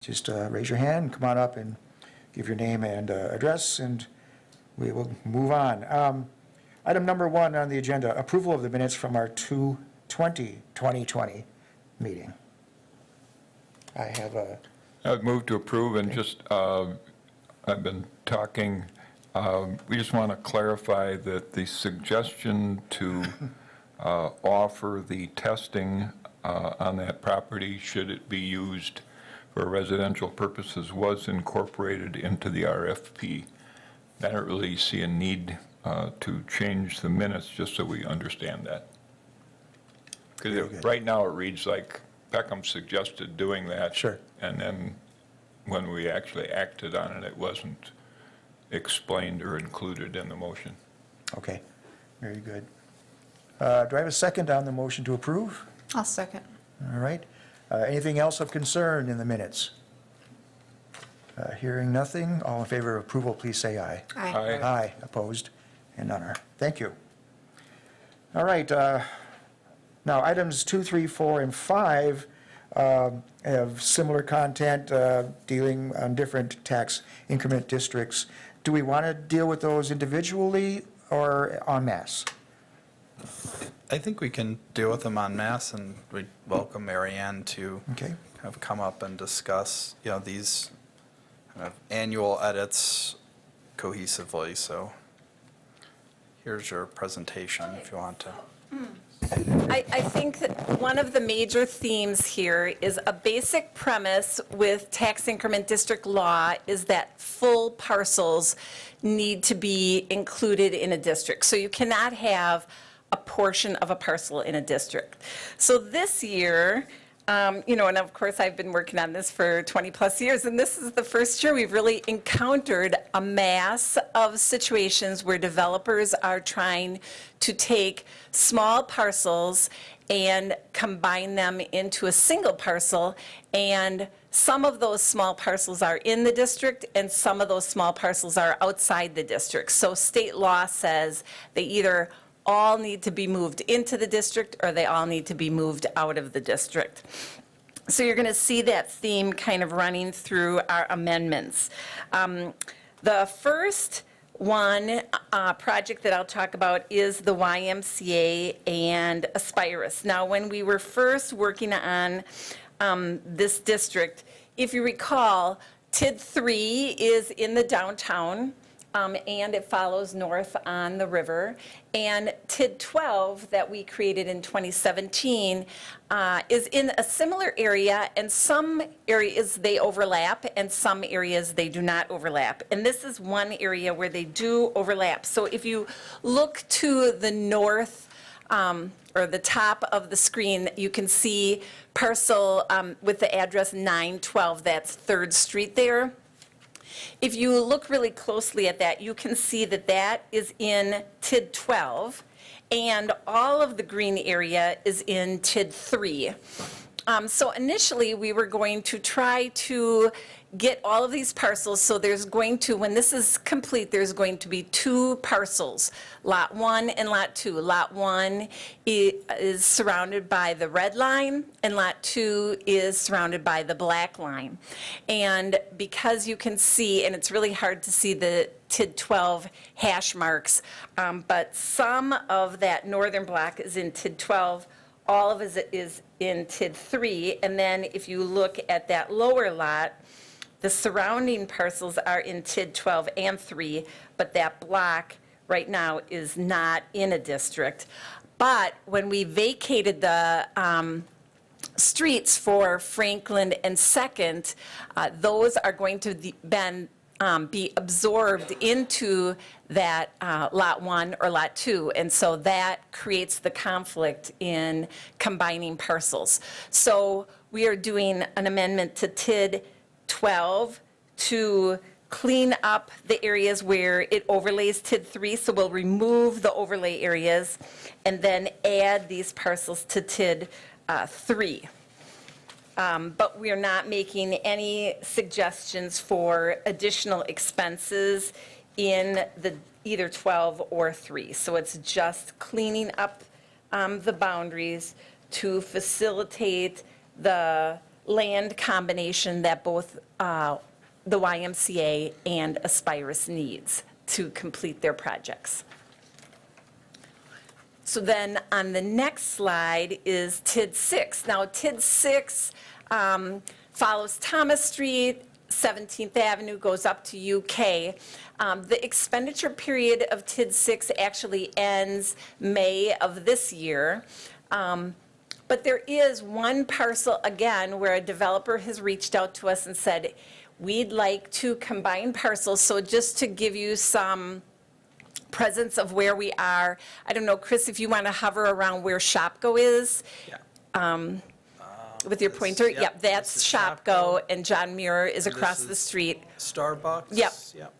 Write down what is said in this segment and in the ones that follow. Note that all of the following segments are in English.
just raise your hand, come on up and give your name and address, and we will move on. Item number 1 on the agenda, approval of the minutes from our 2/20/2020 meeting. I have a... I would move to approve, and just, I've been talking, we just want to clarify that the suggestion to offer the testing on that property, should it be used for residential purposes, was incorporated into the RFP. I don't really see a need to change the minutes, just so we understand that. Because right now it reads like Peckham suggested doing that. Sure. And then when we actually acted on it, it wasn't explained or included in the motion. Okay, very good. Do I have a second on the motion to approve? I'll second. All right. Anything else of concern in the minutes? Hearing nothing, all in favor of approval, please say aye. Aye. Aye. Aye, opposed, and none are. Thank you. All right, now items 2, 3, 4, and 5 have similar content, dealing on different tax increment districts. Do we want to deal with those individually or en masse? I think we can deal with them en masse, and we'd welcome Mary Ann to Okay. kind of come up and discuss, these kind of annual edits cohesively. So here's your presentation if you want to. I think that one of the major themes here is a basic premise with tax increment district law is that full parcels need to be included in a district. So you cannot have a portion of a parcel in a district. So this year, and of course I've been working on this for 20 plus years, and this is the first year we've really encountered a mass of situations where developers are trying to take small parcels and combine them into a single parcel, and some of those small parcels are in the district and some of those small parcels are outside the district. So state law says they either all need to be moved into the district or they all need to be moved out of the district. So you're going to see that theme kind of running through our amendments. The first one project that I'll talk about is the YMCA and Aspirus. Now, when we were first working on this district, if you recall, TID 3 is in the downtown, and it follows north on the river. And TID 12 that we created in 2017 is in a similar area, and some areas they overlap and some areas they do not overlap. And this is one area where they do overlap. So if you look to the north or the top of the screen, you can see parcel with the address 912, that's 3rd Street there. If you look really closely at that, you can see that that is in TID 12, and all of the green area is in TID 3. So initially, we were going to try to get all of these parcels, so there's going to, when this is complete, there's going to be 2 parcels, Lot 1 and Lot 2. Lot 1 is surrounded by the red line, and Lot 2 is surrounded by the black line. And because you can see, and it's really hard to see the TID 12 hash marks, but some of that northern block is in TID 12, all of it is in TID 3, and then if you look at that lower lot, the surrounding parcels are in TID 12 and 3, but that block right now is not in a district. But when we vacated the streets for Franklin and 2nd, those are going to be absorbed into that Lot 1 or Lot 2, and so that creates the conflict in combining parcels. So we are doing an amendment to TID 12 to clean up the areas where it overlays TID 3, so we'll remove the overlay areas and then add these parcels to TID 3. But we are not making any suggestions for additional expenses in the either 12 or 3. So it's just cleaning up the boundaries to facilitate the land combination that both the YMCA and Aspirus needs to complete their projects. So then on the next slide is TID 6. Now, TID 6 follows Thomas Street, 17th Avenue, goes up to UK. The expenditure period of TID 6 actually ends May of this year. But there is one parcel, again, where a developer has reached out to us and said, we'd like to combine parcels. So just to give you some presence of where we are, I don't know, Chris, if you want to hover around where Shopko is Yeah. with your pointer. Yep, Yep, that's this is Shopko, Shopko. and John Muir is This across the is street. Starbucks? Yep. Yep.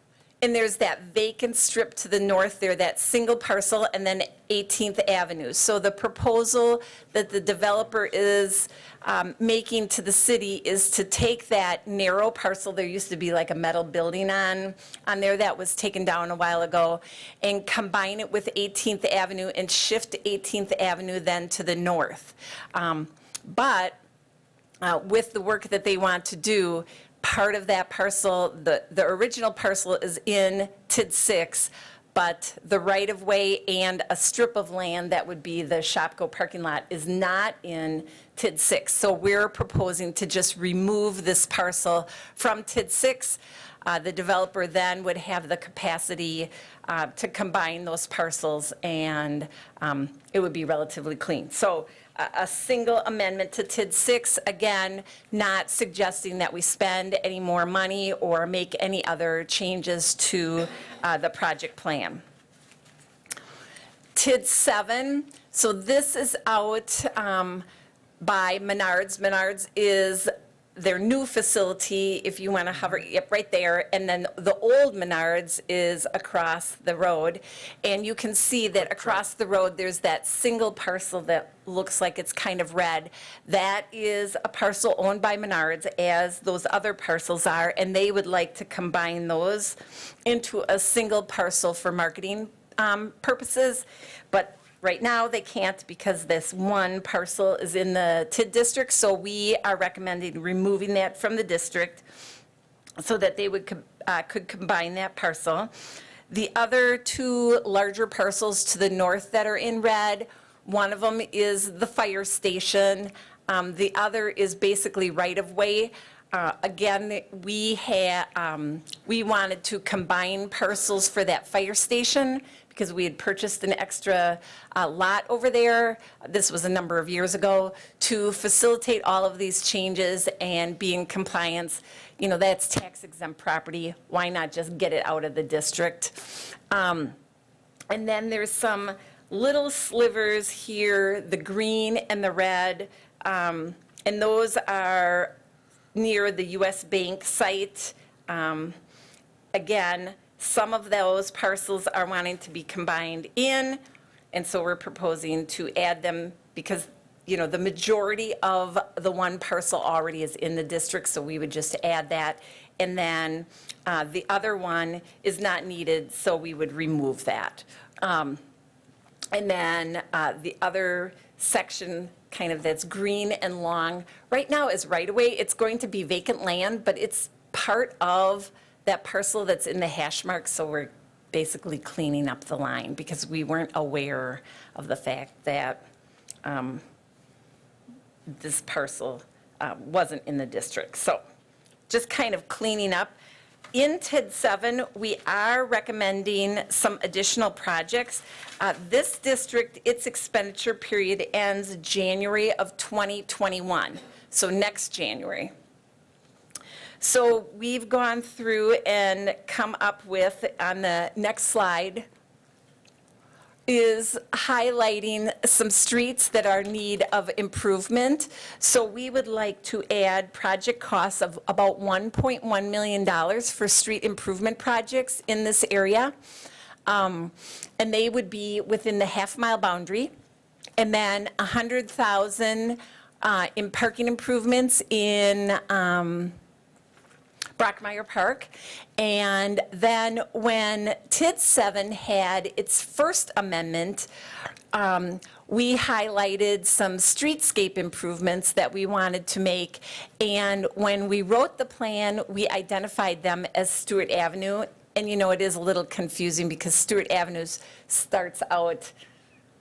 And there's that vacant strip to the north there, that single parcel, and then 18th Avenue. So the proposal that the developer is making to the city is to take that narrow parcel, there used to be like a metal building on there that was taken down a while ago, and combine it with 18th Avenue and shift 18th Avenue then to the north. But with the work that they want to do, part of that parcel, the original parcel is in TID 6, but the right-of-way and a strip of land that would be the Shopko parking lot is not in TID 6. So we're proposing to just remove this parcel from TID 6. The developer then would have the capacity to combine those parcels, and it would be relatively clean. So a single amendment to TID 6, again, not suggesting that we spend any more money or make any other changes to the project plan. TID 7, so this is out by Menards. Menards is their new facility, if you want to hover, yep, right there. And then the old Menards is across the road. And you can see that across the road, there's that single parcel that looks like it's kind of red. That is a parcel owned by Menards, as those other parcels are, and they would like to combine those into a single parcel for marketing purposes. But right now, they can't because this one parcel is in the TID district, so we are recommending removing that from the district so that they would could combine that parcel. The other two larger parcels to the north that are in red, one of them is the fire station. The other is basically right-of-way. Again, we wanted to combine parcels for that fire station because we had purchased an extra lot over there. This was a number of years ago, to facilitate all of these changes and be in compliance. You know, that's tax exempt property. Why not just get it out of the district? And then there's some little slivers here, the green and the red, and those are near the US Bank site. Again, some of those parcels are wanting to be combined in, and so we're proposing to add them because, you know, the majority of the one parcel already is in the district, so we would just add that. And then the other one is not needed, so we would remove that. And then the other section, kind of that's green and long, right now is right-of-way. It's going to be vacant land, but it's part of that parcel that's in the hash mark, so we're basically cleaning up the line because we weren't aware of the fact that this parcel wasn't in the district. So just kind of cleaning up. In TID 7, we are recommending some additional projects. This district, its expenditure period ends January of 2021, so next January. So we've gone through and come up with, on the next slide, is highlighting some streets that are in need of improvement. So we would like to add project costs of about $1.1 million for street improvement projects in this area. And they would be within the half-mile boundary. And then $100,000 in parking improvements in Brockmeyer Park. And then when TID 7 had its first amendment, we highlighted some streetscape improvements that we wanted to make. And when we wrote the plan, we identified them as Stewart Avenue. And you know, it is a little confusing because Stewart Avenue starts out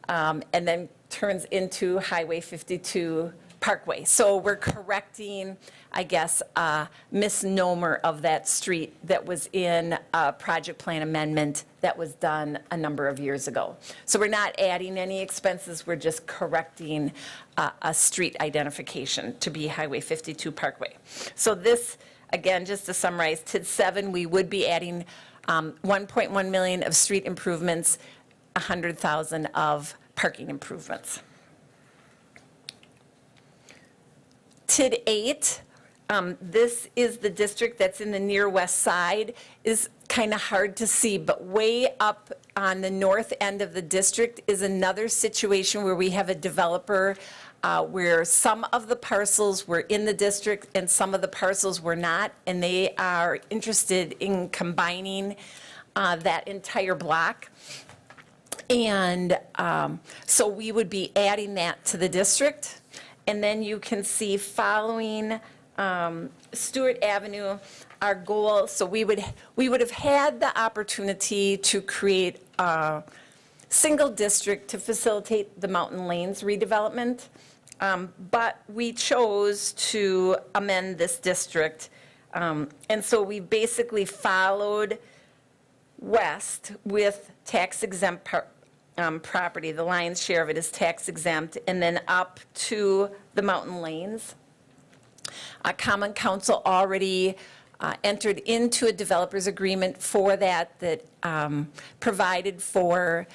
and then turns into Highway 52 Parkway. So we're correcting, I guess, a misnomer of that street that was in a project plan amendment that was done a number of years ago. So we're not adding any expenses, we're just correcting a street identification to be Highway 52 Parkway. So this, again, just to summarize, TID 7, we would be adding 1.1 million of street improvements, 100,000 of parking improvements. TID 8, this is the district that's in the near west side, is kind of hard to see, but way up on the north end of the district is another situation where we have a developer where some of the parcels were in the district and some of the parcels were not, and they are interested in combining that entire block. And so we would be adding that to the district. And then you can see following Stewart Avenue, our goal, so we would have had the opportunity to create a single district to facilitate the Mountain Lanes redevelopment, but we chose to amend this district. And so we basically followed west with tax exempt property. The lion's share of it is tax exempt, and then up to the Mountain Lanes. Common Council already entered into a developer's agreement for that provided for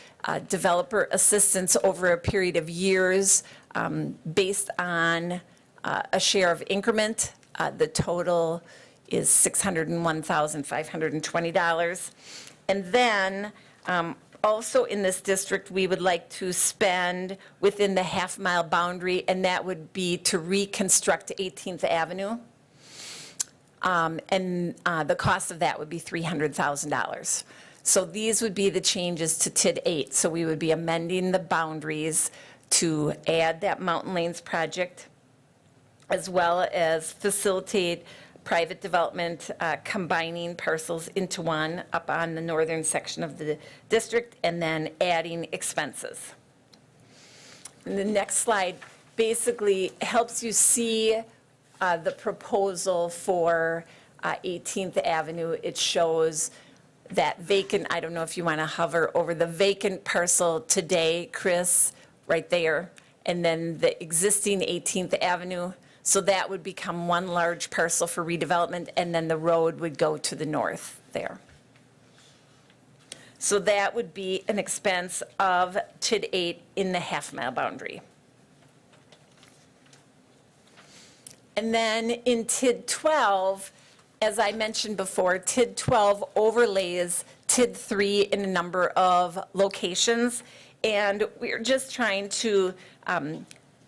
developer assistance over a period of years based on a share of increment. The total is $601,520. And then also in this district, we would like to spend within the half-mile boundary, and that would be to reconstruct 18th Avenue. And the cost of that would be $300,000. So these would be the changes to TID 8. So we would be amending the boundaries to add that Mountain Lanes project, as well as facilitate private development, combining parcels into one up on the northern section of the district, and then adding expenses. And the next slide basically helps you see the proposal for 18th Avenue. It shows that vacant, I don't know if you want to hover over the vacant parcel today, Chris, right there, and then the existing 18th Avenue. So that would become one large parcel for redevelopment, and then the road would go to the north there. So that would be an expense of TID 8 in the half-mile boundary. And then in TID 12, as I mentioned before, TID 12 overlays TID 3 in a number of locations, and we're just trying to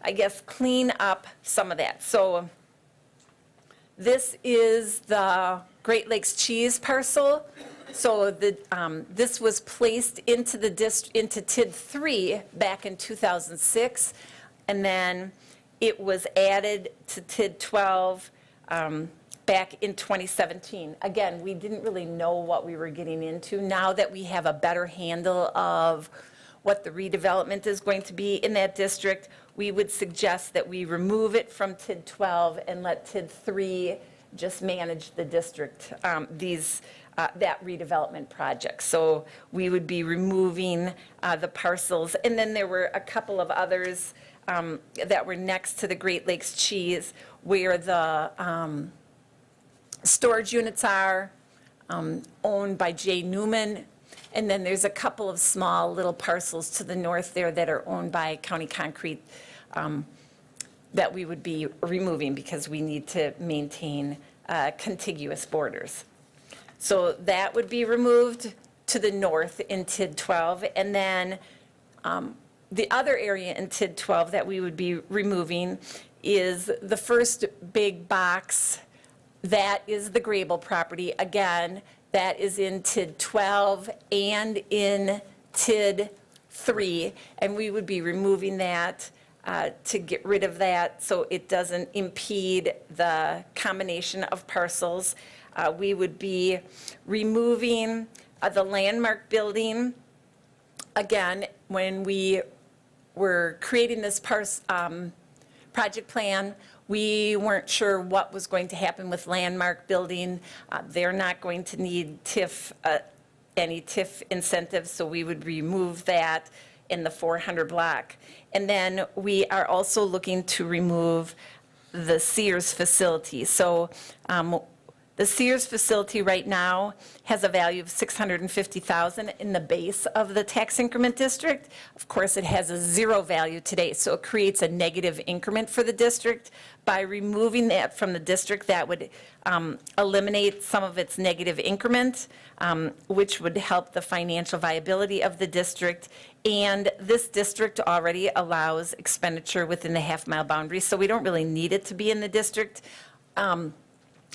I guess, clean up some of that. So this is the Great Lakes cheese parcel. So this was placed into into TID 3 back in 2006, and then it was added to TID 12 back in 2017. Again, we didn't really know what we were getting into. Now that we have a better handle of what the redevelopment is going to be in that district, we would suggest that we remove it from TID 12 and let TID 3 just manage the district, that redevelopment project. So we would be removing the parcels. And then there were a couple of others that were next to the Great Lakes cheese where the storage units are owned by J. Newman. And then there's a couple of small little parcels to the north there that are owned by County Concrete that we would be removing because we need to maintain contiguous borders. So that would be removed to the north in TID 12. And then the other area in TID 12 that we would be removing is the first big box. That is the Grable property. Again, that is in TID 12 and in TID 3, and we would be removing that to get rid of that so it doesn't impede the combination of parcels. We would be removing the landmark building. Again, when we were creating this project plan, we weren't sure what was going to happen with landmark building. They're not going to need any TIF incentives, so we would remove that in the 400 block. And then we are also looking to remove the Sears facility. So the Sears facility right now has a value of $650,000 in the base of the tax increment district. Of course, it has a 0 value today, so it creates a negative increment for the district. By removing that from the district, that would eliminate some of its negative increment, which would help the financial viability of the district. And this district already allows expenditure within the half-mile boundary, so we don't really need it to be in the district.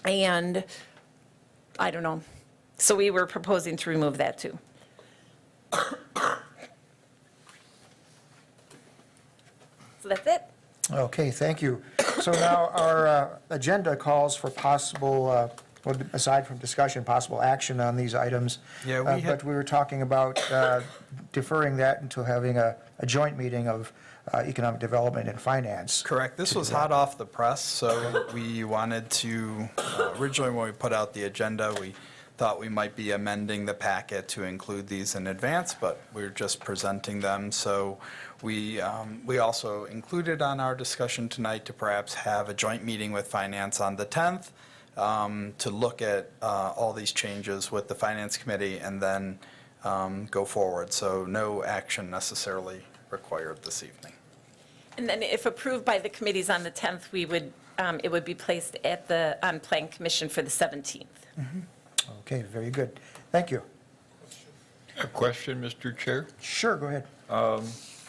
And I don't know. So we were proposing to remove that too. So that's it. Okay, thank you. So now our agenda calls for possible, well, aside from discussion, possible action on these items. Yeah, we had- But we were talking about deferring that until having a joint meeting of Economic Development and Finance. Correct. This was hot off the press, so we wanted to, originally when we put out the agenda, we thought we might be amending the packet to include these in advance, but we're just presenting them. So we also included on our discussion tonight to perhaps have a joint meeting with Finance on the 10th to look at all these changes with the Finance Committee and then go forward. So no action necessarily required this evening. And then if approved by the committees on the 10th, we would, it would be placed at the, on Plan Commission for the 17th. Okay, very good. Thank you. A question, Mr. Chair? Sure, go ahead.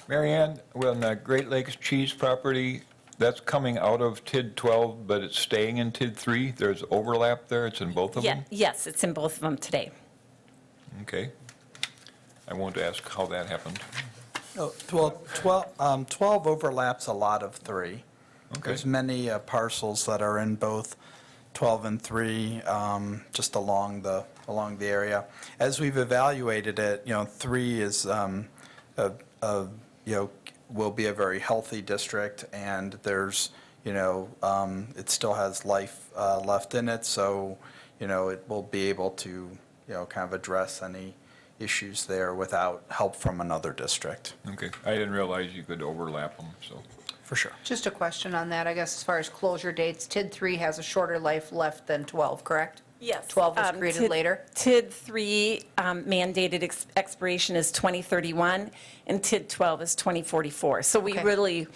Mary Ann, well, the Great Lakes Cheese property, that's coming out of TID 12, but it's staying in TID 3? There's overlap there? It's in both of Yeah, them? yes, it's in both of them today. Okay. I won't ask how that happened. Oh, well, 12 overlaps a lot of 3. Okay. There's many parcels that are in both 12 and 3, just along the area. As we've evaluated it, 3 is, will be a very healthy district, and there's, it still has life left in it, so, it will be able to, kind of address any issues there without help from another district. Okay. I didn't realize you could overlap them, so. For sure. Just a question on that, I guess, as far as closure dates, TID 3 has a shorter life left than 12, correct? Yes. 12 was created later? TID 3 mandated expiration is 2031, and TID 12 is 2044. So we Okay. really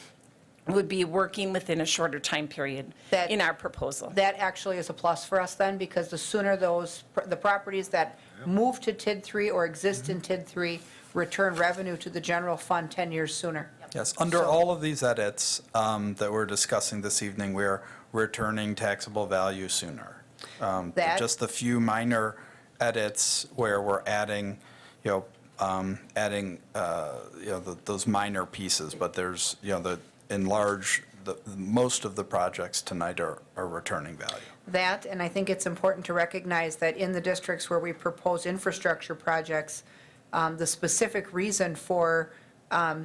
would be working within a shorter time period That- in our proposal. That actually is a plus for us then, because the sooner the properties that move to TID 3 or exist in TID 3 return revenue to the general fund 10 years sooner. Yes, under So- all of these edits that we're discussing this evening, we're returning taxable value sooner. That- Just a few minor edits where we're adding, those minor pieces, but there's, most of the projects tonight are returning value. That, and I think it's important to recognize that in the districts where we propose infrastructure projects, the specific reason for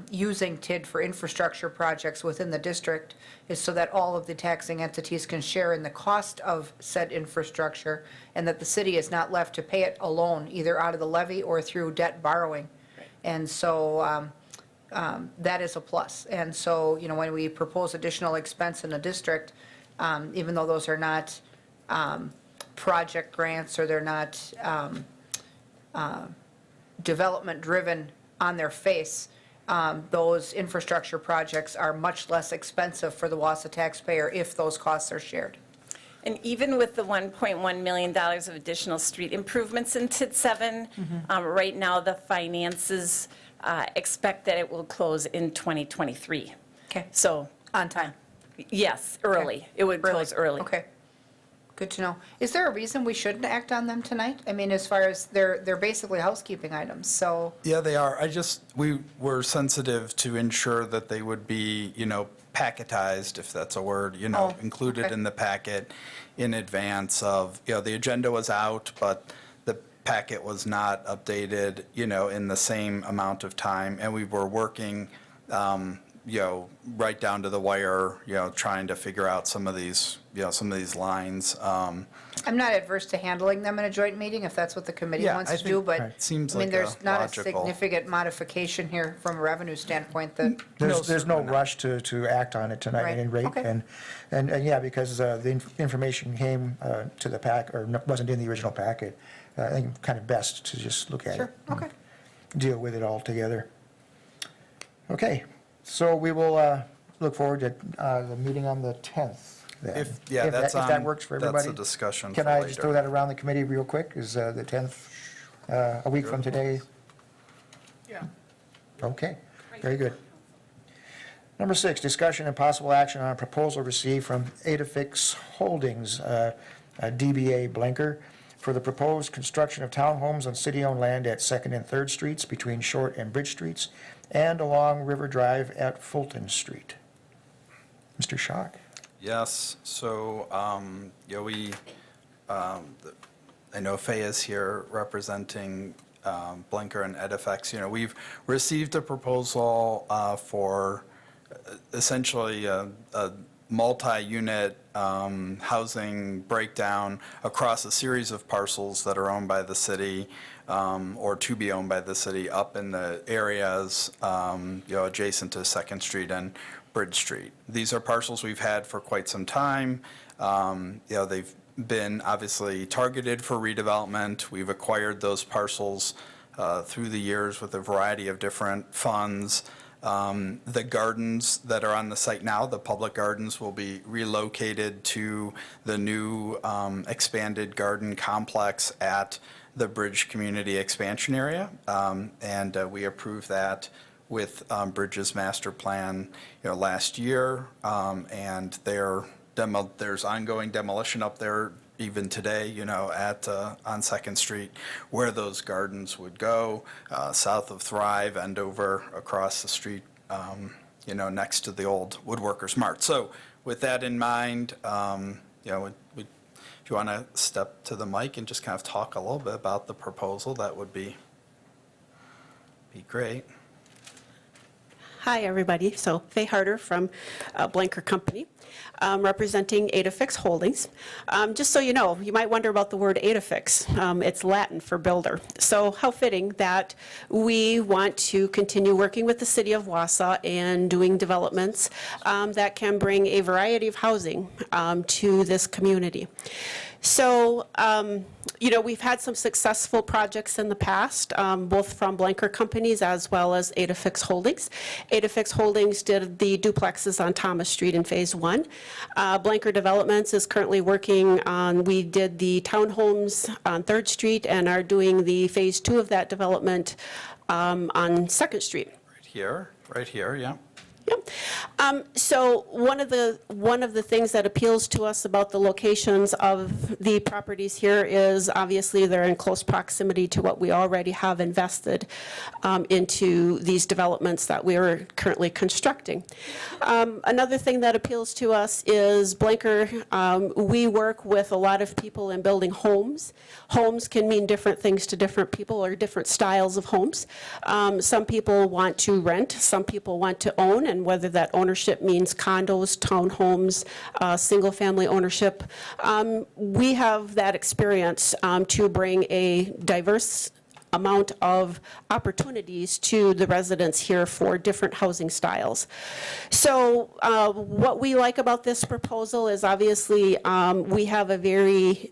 using TID for infrastructure projects within the district is so that all of the taxing entities can share in the cost of said infrastructure, and that the city is not left to pay it alone, either out of the levy or through debt borrowing. And so that is a plus. And so, when we propose additional expense in a district, even though those are not project grants or they're not development-driven on their face, those infrastructure projects are much less expensive for the Wausau taxpayer if those costs are shared. And even with the $1.1 million of additional street improvements in TID 7, right now the finances expect that it will close in 2023. Okay. So, On time. yes, early. It would close early. Okay. Good to know. Is there a reason we shouldn't act on them tonight? I mean, as far as they're basically housekeeping items, so, Yeah, they are. We were sensitive to ensure that they would be, packetized, if that's a word, Oh, included okay. in the packet in advance of, the agenda was out, but the packet was not updated, in the same amount of time. And we were working, right down to the wire, trying to figure out some of these lines. I'm not adverse to handling them in a joint meeting if that's what the committee Yeah, wants I to do, think- but, Right. Seems I mean, like there's a not a logical- significant modification here from a revenue standpoint that, There's no certainly not. rush to act on it tonight at Right, any rate. okay. And yeah, because the information came to the pack, or wasn't in the original packet, I think kind of best to just look at it. sure, okay. Deal with it all together. Okay, so we will look forward to the meeting on the 10th then. If that works for everybody. That's a discussion Can for I just later. throw that around the committee real quick? Is the 10th a week from today? Yeah. Okay, very good. Number 6, discussion and possible action on a proposal received from Adafix Holdings, DBA Blinker, for the proposed construction of townhomes on city-owned land at 2nd and 3rd Streets between Short and Bridge Streets and along River Drive at Fulton Street. Mr. Schock? Yes, so, I know Faye is here representing Blinker and Edifex. We've received a proposal for essentially a multi-unit housing breakdown across a series of parcels that are owned by the city or to be owned by the city up in the areas adjacent to Second Street and Bridge Street. These are parcels we've had for quite some time. They've been obviously targeted for redevelopment. We've acquired those parcels through the years with a variety of different funds. The gardens that are on the site now, the public gardens, will be relocated to the new expanded garden complex at the Bridge Community Expansion Area. And we approved that with Bridge's master plan, last year. And there's ongoing demolition up there even today, on Second Street, where those gardens would go, south of Thrive and over across the street, next to the old Woodworkers Mart. So with that in mind, if you want to step to the mic and just kind of talk a little bit about the proposal, that would be great. Hi, everybody. So Faye Harder from Blanker Company, representing Adafix Holdings. Just so you know, you might wonder about the word Adafix. It's Latin for builder. So how fitting that we want to continue working with the city of Wausau and doing developments that can bring a variety of housing to this community. So, we've had some successful projects in the past, both from Blanker companies as well as Adafix Holdings. Adafix Holdings did the duplexes on Thomas Street in Phase 1. Blanker Developments is currently working on, we did the townhomes on 3rd Street and are doing the Phase 2 of that development on 2nd Street. Right here, yeah. Yep. So one of the things that appeals to us about the locations of the properties here is obviously they're in close proximity to what we already have invested into these developments that we are currently constructing. Another thing that appeals to us is Blanker, we work with a lot of people in building homes. Homes can mean different things to different people or different styles of homes. Some people want to rent, some people want to own, and whether that ownership means condos, townhomes, single-family ownership. We have that experience to bring a diverse amount of opportunities to the residents here for different housing styles. So what we like about this proposal is obviously we have a very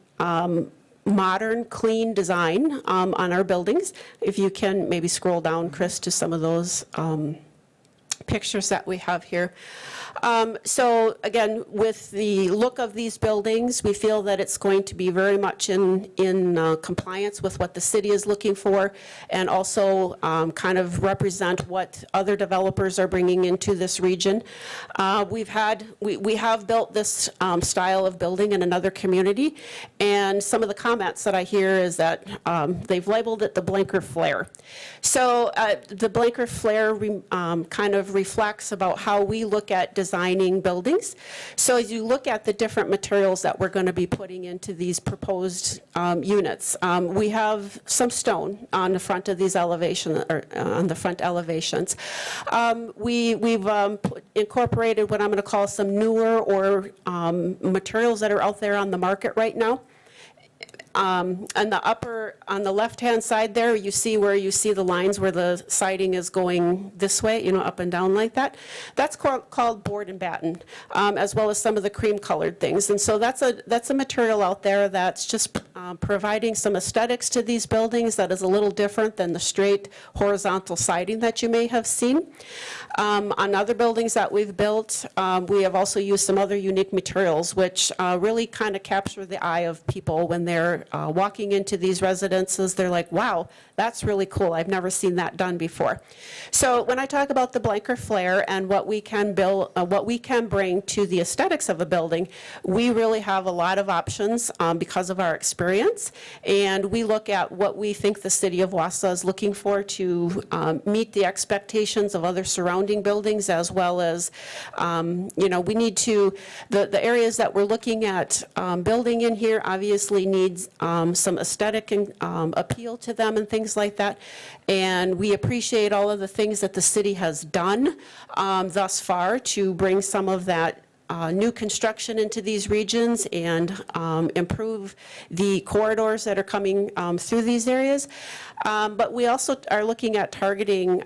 modern, clean design on our buildings. If you can maybe scroll down, Chris, to some of those pictures that we have here. So again, with the look of these buildings, we feel that it's going to be very much in compliance with what the city is looking for, and also kind of represent what other developers are bringing into this region. We have built this style of building in another community, and some of the comments that I hear is that they've labeled it the blinker flare. So the blinker flare kind of reflects about how we look at designing buildings. So as you look at the different materials that we're going to be putting into these proposed units, we have some stone on the front of these elevations, or on the front elevations. We've incorporated what I'm going to call some newer or materials that are out there on the market right now. On the left-hand side there, you see the lines where the siding is going this way, up and down like that. That's called board and batten, as well as some of the cream-colored things. And so that's a material out there that's just providing some aesthetics to these buildings that is a little different than the straight horizontal siding that you may have seen. On other buildings that we've built, we have also used some other unique materials, which really kind of capture the eye of people when they're walking into these residences. They're like, wow, that's really cool. I've never seen that done before. So when I talk about the blinker flare and what we can build, what we can bring to the aesthetics of a building, we really have a lot of options because of our experience. And we look at what we think the city of Wausau is looking for to meet the expectations of other surrounding buildings, as well as, we need to, the areas that we're looking at building in here obviously needs some aesthetic and appeal to them and things like that. And we appreciate all of the things that the city has done thus far to bring some of that new construction into these regions and improve the corridors that are coming through these areas. But we also are looking at targeting,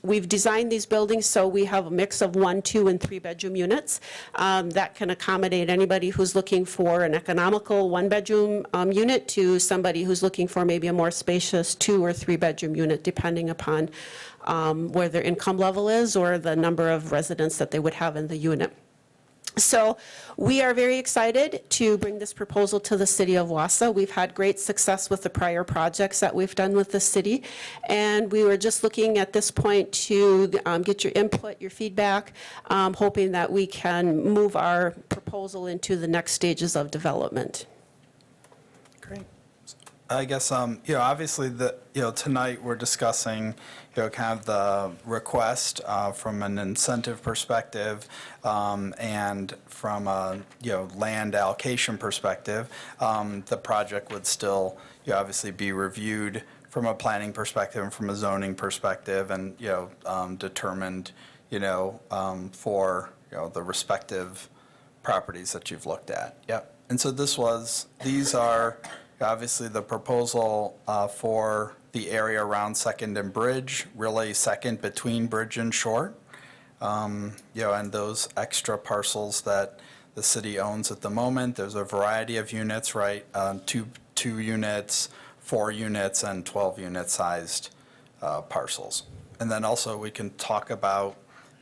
we've designed these buildings so we have a mix of 1, 2, and 3-bedroom units that can accommodate anybody who's looking for an economical 1-bedroom unit to somebody who's looking for maybe a more spacious 2 or 3-bedroom unit, depending upon where their income level is or the number of residents that they would have in the unit. So we are very excited to bring this proposal to the city of Wausau. We've had great success with the prior projects that we've done with the city, and we were just looking at this point to get your input, your feedback, hoping that we can move our proposal into the next stages of development. Great. I guess, obviously, tonight we're discussing, kind of the request from an incentive perspective and from a, land allocation perspective. The project would still, obviously be reviewed from a planning perspective and from a zoning perspective and, determined, for, the respective properties that you've looked at. Yep. And so these are obviously the proposal for the area around Second and Bridge, really Second between Bridge and Short, and those extra parcels that the city owns at the moment. There's a variety of units, right? 2 units, 4 units, and 12-unit sized parcels. And then also we can talk about,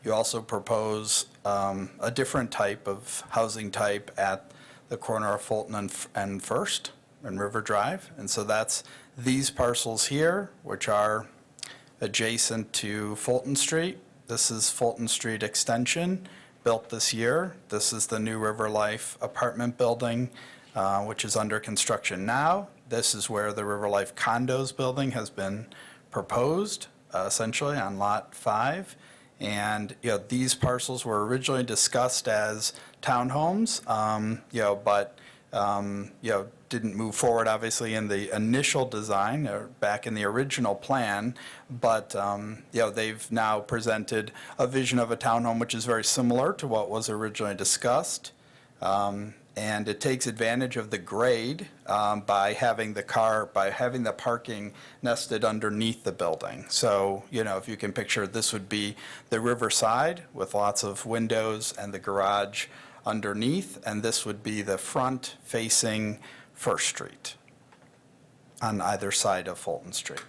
you also propose a different type of housing type at the corner of Fulton and First and River Drive. And so that's these parcels here, which are adjacent to Fulton Street. This is Fulton Street Extension, built this year. This is the new River Life apartment building, which is under construction now. This is where the River Life condos building has been proposed, essentially on Lot 5. And, these parcels were originally discussed as townhomes, but, didn't move forward, obviously, in the initial design or back in the original plan. But, they've now presented a vision of a townhome which is very similar to what was originally discussed. And it takes advantage of the grade by having the parking nested underneath the building. So, if you can picture, this would be the riverside with lots of windows and the garage underneath, and this would be the front facing First Street on either side of Fulton Street.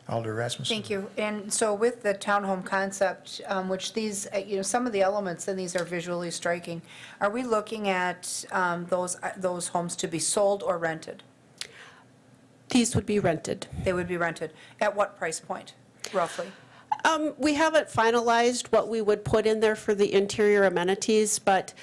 Alder Rasmus. Thank you. And so with the townhome concept, which these, some of the elements in these are visually striking, are we looking at those homes to be sold or rented? These would be rented. They would be rented. At what price point, roughly? We haven't finalized what we would put in there for the interior amenities, but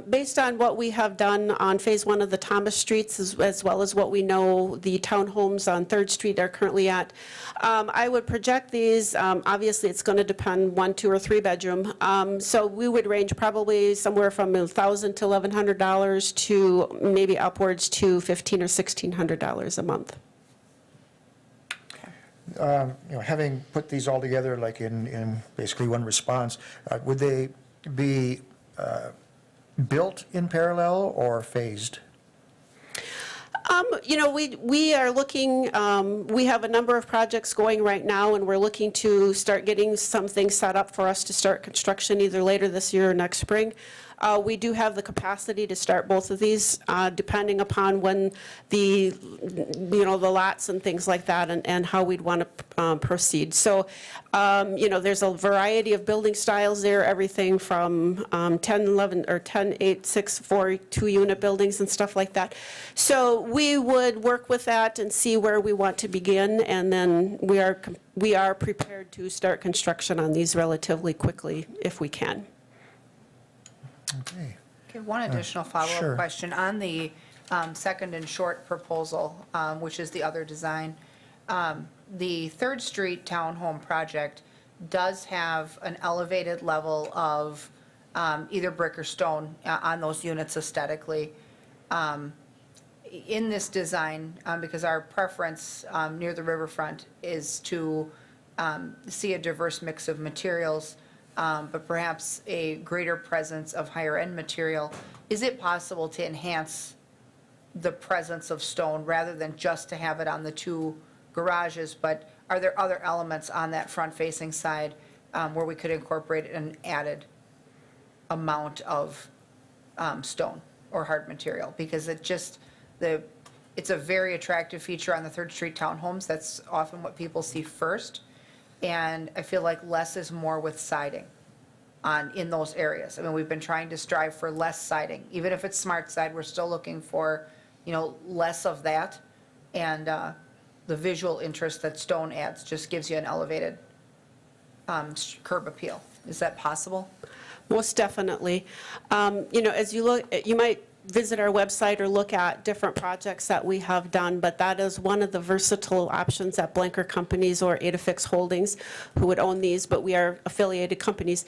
based on what we have done on Phase 1 of the Thomas Streets, as well as what we know the townhomes on 3rd Street are currently at, I would project these, obviously it's going to depend 1, 2, or 3 bedroom, so we would range probably somewhere from $1,000 to $1,100 to maybe upwards to $1,500 or $1,600 a month. Having put these all together, like in basically one response, would they be built in parallel or phased? We are looking, we have a number of projects going right now, and we're looking to start getting some things set up for us to start construction either later this year or next spring. We do have the capacity to start both of these, depending upon when the lots and things like that, and how we'd want to proceed. So, there's a variety of building styles there, everything from 10, 11, or 10, 8, 6, 4, 2-unit buildings and stuff like that. So we would work with that and see where we want to begin, and then we are prepared to start construction on these relatively quickly if we can. Okay. Okay, one additional follow-up Sure. question. On the second and short proposal, which is the other design, the 3rd Street Townhome project does have an elevated level of either brick or stone on those units aesthetically. In this design, because our preference near the riverfront is to see a diverse mix of materials, but perhaps a greater presence of higher-end material, is it possible to enhance the presence of stone rather than just to have it on the 2 garages? But are there other elements on that front-facing side where we could incorporate an added amount of stone or hard material? Because it's a very attractive feature on the 3rd Street townhomes. That's often what people see first. And I feel like less is more with siding in those areas. I mean, we've been trying to strive for less siding. Even if it's smart side, we're still looking for, less of that. And the visual interest that stone adds just gives you an elevated curb appeal. Is that possible? Most definitely. As you look, you might visit our website or look at different projects that we have done, but that is one of the versatile options at Blanker Companies or Adafix Holdings, who would own these, but we are affiliated companies.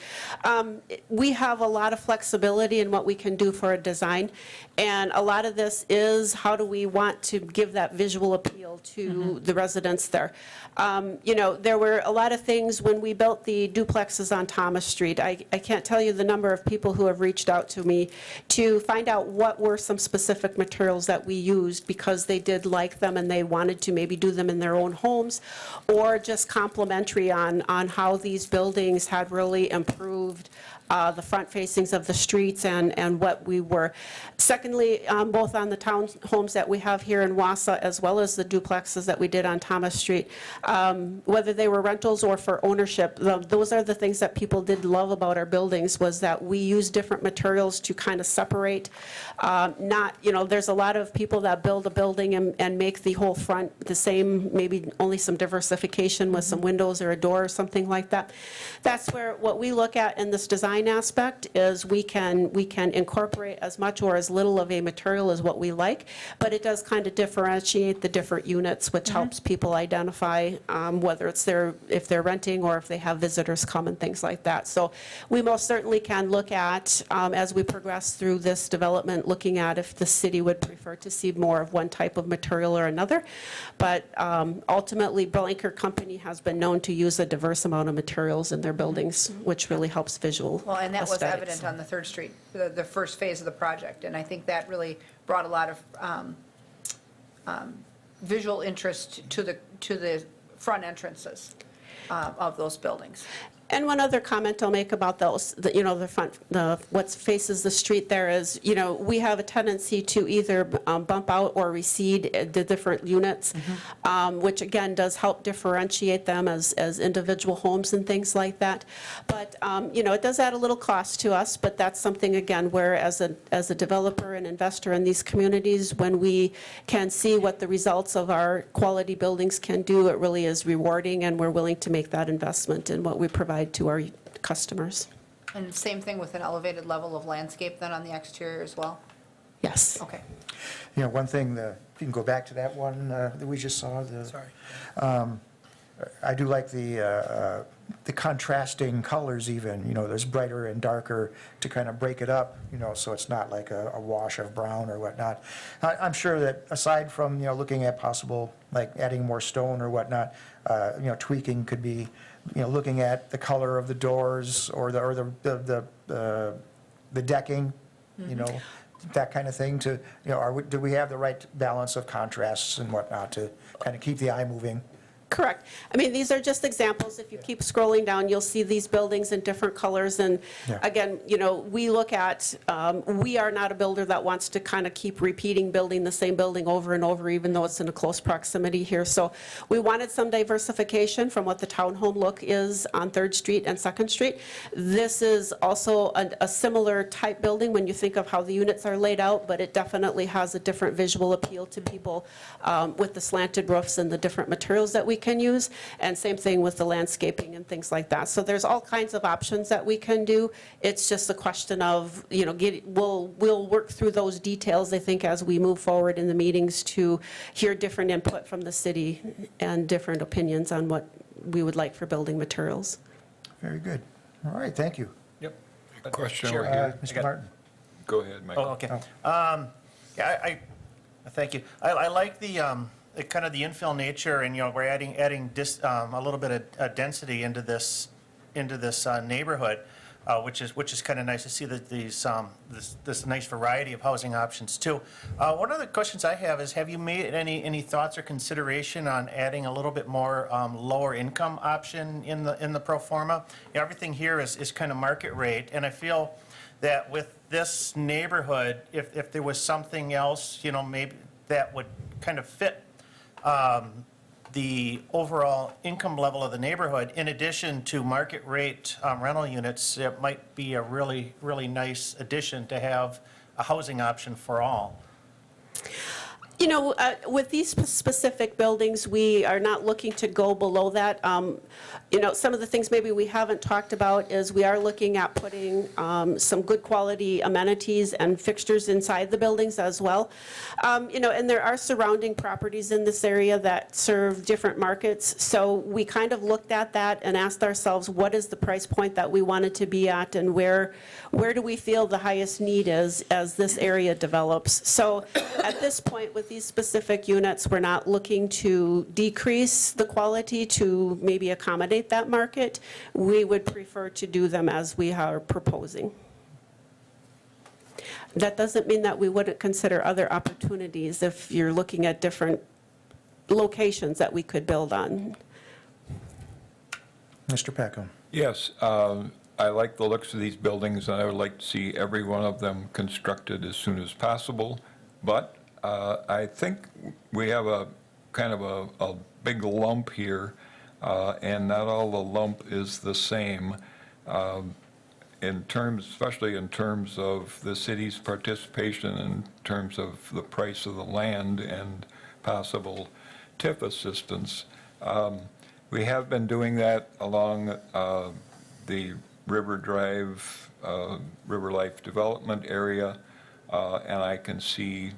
We have a lot of flexibility in what we can do for a design, and a lot of this is how do we want to give that visual appeal to the residents there. There were a lot of things when we built the duplexes on Thomas Street. I can't tell you the number of people who have reached out to me to find out what were some specific materials that we used because they did like them and they wanted to maybe do them in their own homes, or just complimentary on how these buildings had really improved the front facings of the streets and what we were. Secondly, both on the townhomes that we have here in Wausau, as well as the duplexes that we did on Thomas Street, whether they were rentals or for ownership, those are the things that people did love about our buildings, was that we use different materials to kind of separate. There's a lot of people that build a building and make the whole front the same, maybe only some diversification with some windows or a door or something like that. That's where what we look at in this design aspect is we can incorporate as much or as little of a material as what we like, but it does kind of differentiate the different units, which helps people identify whether it's if they're renting or if they have visitors come and things like that. So we most certainly can look at, as we progress through this development, looking at if the city would prefer to see more of one type of material or another. But ultimately, Blanker Company has been known to use a diverse amount of materials in their buildings, which really helps visual Well, and that was aesthetics. evident on the 3rd Street, the first phase of the project. And I think that really brought a lot of visual interest to the front entrances of those buildings. And one other comment I'll make about those, the front, what faces the street there is, we have a tendency to either bump out or recede the different units, which again does help differentiate them as individual homes and things like that. But, it does add a little cost to us, but that's something, again, where as a developer and investor in these communities, when we can see what the results of our quality buildings can do, it really is rewarding, and we're willing to make that investment in what we provide to our customers. And same thing with an elevated level of landscape then on the exterior as well? Yes. Okay. One thing, if you can go back to that one that we just saw. Sorry. I do like the contrasting colors even, there's brighter and darker to kind of break it up, so it's not like a wash of brown or whatnot. I'm sure that aside from, looking at possible, like adding more stone or whatnot, tweaking could be, looking at the color of the doors or the decking, that kind of thing to, do we have the right balance of contrasts and whatnot to kind of keep the eye moving? Correct. I mean, these are just examples. If you keep scrolling down, you'll see these buildings in different colors. And Yeah. again, we look at, we are not a builder that wants to kind of keep repeating building the same building over and over, even though it's in a close proximity here. So we wanted some diversification from what the townhome look is on 3rd Street and 2nd Street. This is also a similar type building when you think of how the units are laid out, but it definitely has a different visual appeal to people with the slanted roofs and the different materials that we can use, and same thing with the landscaping and things like that. So there's all kinds of options that we can do. It's just a question of, we'll work through those details, I think, as we move forward in the meetings to hear different input from the city and different opinions on what we would like for building materials. Very good. All right, thank you. Yep. Question Sure. over here. Mr. Martin? Go ahead, Michael. Oh, okay. Yeah, thank you. I like the kind of the infill nature, and, we're adding a little bit of density into this neighborhood, which is kind of nice to see that this nice variety of housing options too. One of the questions I have is, have you made any thoughts or consideration on adding a little bit more lower income option in the pro forma? Everything here is kind of market rate, and I feel that with this neighborhood, if there was something else, maybe that would kind of fit the overall income level of the neighborhood, in addition to market rate rental units, it might be a really, really nice addition to have a housing option for all. With these specific buildings, we are not looking to go below that. Some of the things maybe we haven't talked about is we are looking at putting some good quality amenities and fixtures inside the buildings as well. And there are surrounding properties in this area that serve different markets. So we kind of looked at that and asked ourselves, what is the price point that we wanted to be at, and where do we feel the highest need is as this area develops? So at this point, with these specific units, we're not looking to decrease the quality to maybe accommodate that market. We would prefer to do them as we are proposing. That doesn't mean that we wouldn't consider other opportunities if you're looking at different locations that we could build on. Mr. Peckham? Yes, I like the looks of these buildings, and I would like to see every one of them constructed as soon as possible. But I think we have a kind of a big lump here, and not all the lump is the same, especially in terms of the city's participation, in terms of the price of the land and possible TIF assistance. We have been doing that along the River Drive, River Life Development area, and I can see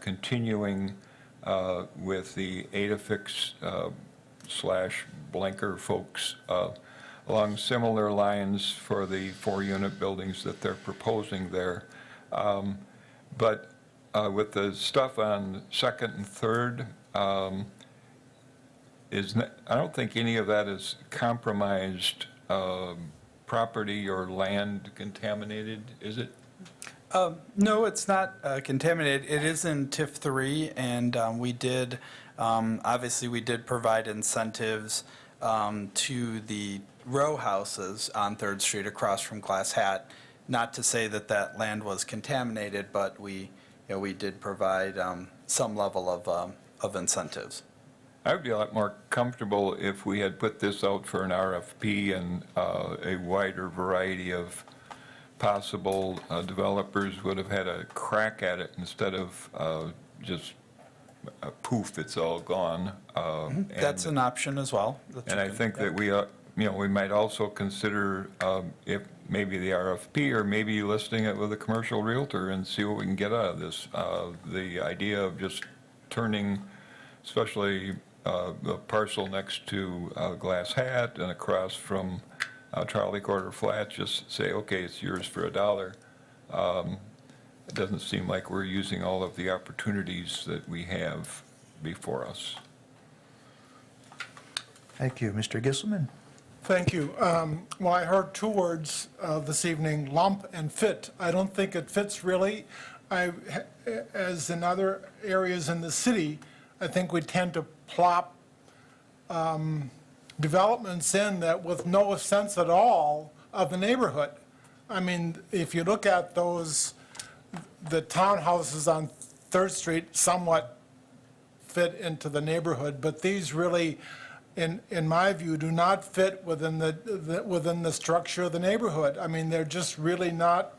continuing with the Adafix / Blanker folks along similar lines for the 4-unit buildings that they're proposing there. But with the stuff on 2nd and 3rd, I don't think any of that is compromised property or land contaminated, is it? No, it's not contaminated. It is in TIF 3, and we did, obviously, we did provide incentives to the row houses on Third Street across from Glass Hat. Not to say that that land was contaminated, but we did provide some level of incentives. I would be a lot more comfortable if we had put this out for an RFP and a wider variety of possible developers would have had a crack at it instead of just poof, it's all gone. That's an option as well. And I think that we might also consider if maybe the RFP or maybe listing it with a commercial realtor and see what we can get out of this. The idea of just turning, especially the parcel next to Glass Hat and across from Charlie Quarter Flat, just say, okay, it's yours for $1. It doesn't seem like we're using all of the opportunities that we have before us. Thank you. Mr. Gisselman? Thank you. Well, I heard two words this evening, lump and fit. I don't think it fits really. As in other areas in the city, I think we tend to plop developments in that with no sense at all of the neighborhood. I mean, if you look at the townhouses on Third Street somewhat fit into the neighborhood, but these really, in my view, do not fit within the structure of the neighborhood. I mean, they're just really not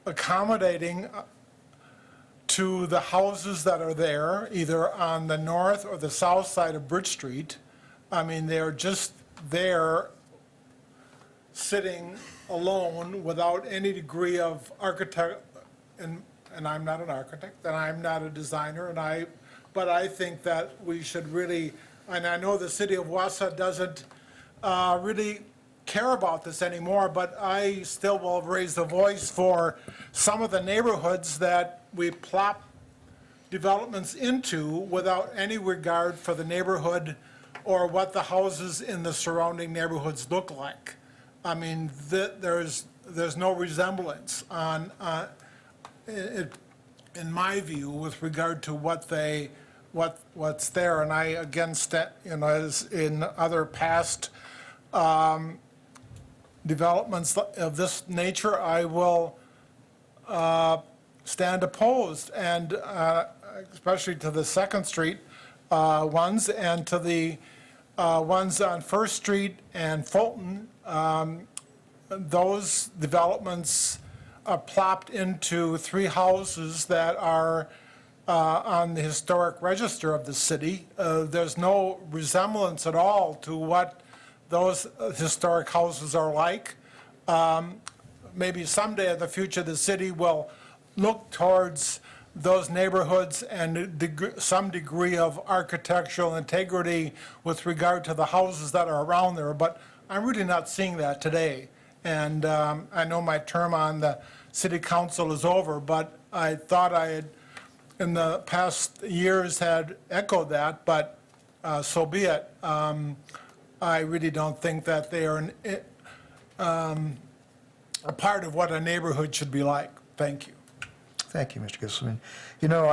accommodating to the houses that are there, either on the north or the south side of Bridge Street. I mean, they're just there, sitting alone without any degree of architect, and I'm not an architect, and I'm not a designer, but I think that we should really, and I know the city of Wausau doesn't really care about this anymore, but I still will raise the voice for some of the neighborhoods that we plop developments into without any regard for the neighborhood or what the houses in the surrounding neighborhoods look like. I mean, there's no resemblance in my view, with regard to what's there. And I, again, as in other past developments of this nature, I will stand opposed, and especially to the Second Street ones and to the ones on First Street and Fulton. Those developments are plopped into 3 houses that are on the historic register of the city. There's no resemblance at all to what those historic houses are like. Maybe someday in the future, the city will look towards those neighborhoods and some degree of architectural integrity with regard to the houses that are around there, but I'm really not seeing that today. And I know my term on the city council is over, but I thought I had, in the past years, had echoed that, but so be it. I really don't think that they are a part of what a neighborhood should be like. Thank you. Thank you, Mr. Gisselman. You know,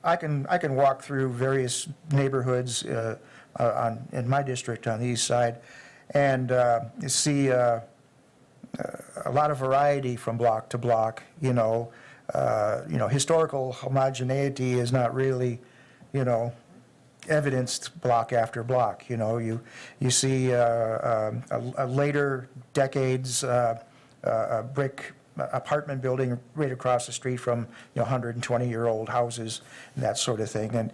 I can walk through various neighborhoods in my district on the east side and see a lot of variety from block to block. Historical homogeneity is not really, evidenced block after block. You see a later decades brick apartment building right across the street from 120-year-old houses and that sort of thing.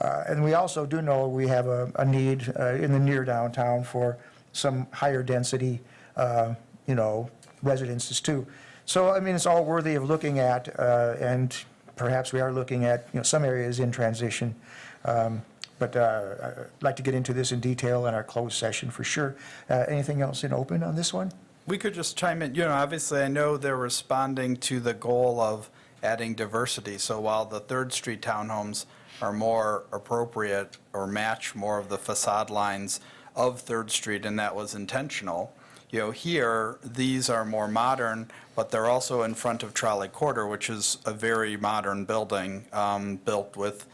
And we also do know we have a need in the near downtown for some higher density residences too. So, I mean, it's all worthy of looking at, and perhaps we are looking at, some areas in transition. But I'd like to get into this in detail in our closed session for sure. Anything else in open on this one? We could just chime in. Obviously, I know they're responding to the goal of adding diversity. So while the Third Street townhomes are more appropriate or match more of the facade lines of Third Street, and that was intentional, here, these are more modern, but they're also in front of Trolley Quarter, which is a very modern building, built with,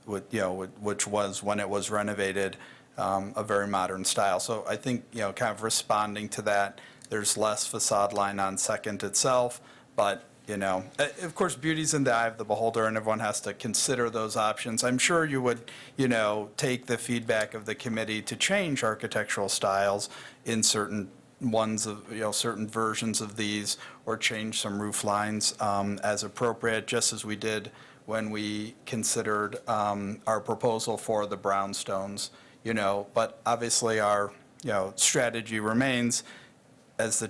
which was, when it was renovated, a very modern style. So I think, kind of responding to that, there's less facade line on Second itself, but, of course, beauty's in the eye of the beholder, and everyone has to consider those options. I'm sure you would, take the feedback of the committee to change architectural styles in certain ones of, certain versions of these, or change some roof lines as appropriate, just as we did when we considered our proposal for the brownstones, But obviously, our, strategy remains, as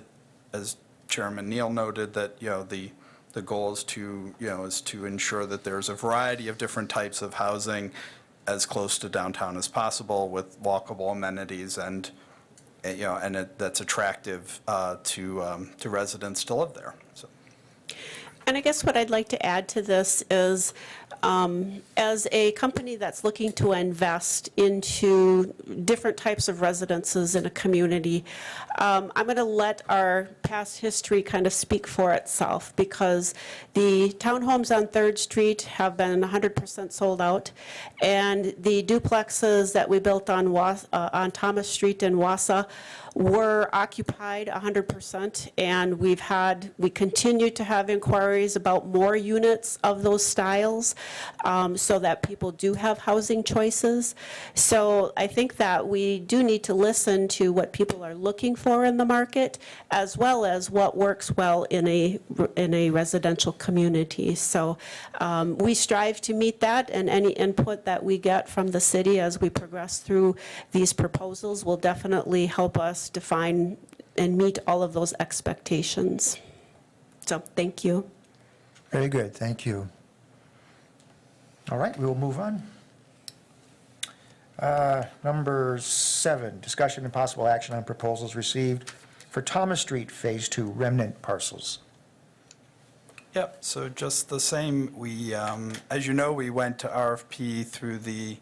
Chairman Neal noted, that, the goal is to, is to ensure that there's a variety of different types of housing as close to downtown as possible with walkable amenities and, that's attractive to residents to live there, so. And I guess what I'd like to add to this is, as a company that's looking to invest into different types of residences in a community, I'm going to let our past history kind of speak for itself, because the townhomes on 3rd Street have been 100% sold out, and the duplexes that we built on Thomas Street in Wausau were occupied 100%, and we continue to have inquiries about more units of those styles, so that people do have housing choices. So I think that we do need to listen to what people are looking for in the market, as well as what works well in a residential community. So we strive to meet that, and any input that we get from the city as we progress through these proposals will definitely help us define and meet all of those expectations. So, thank you. Very good, thank you. All right, we will move on. Number 7, discussion and possible action on proposals received for Thomas Street Phase 2 remnant parcels. Yep, so just the same, we, as you know, we went to RFP through the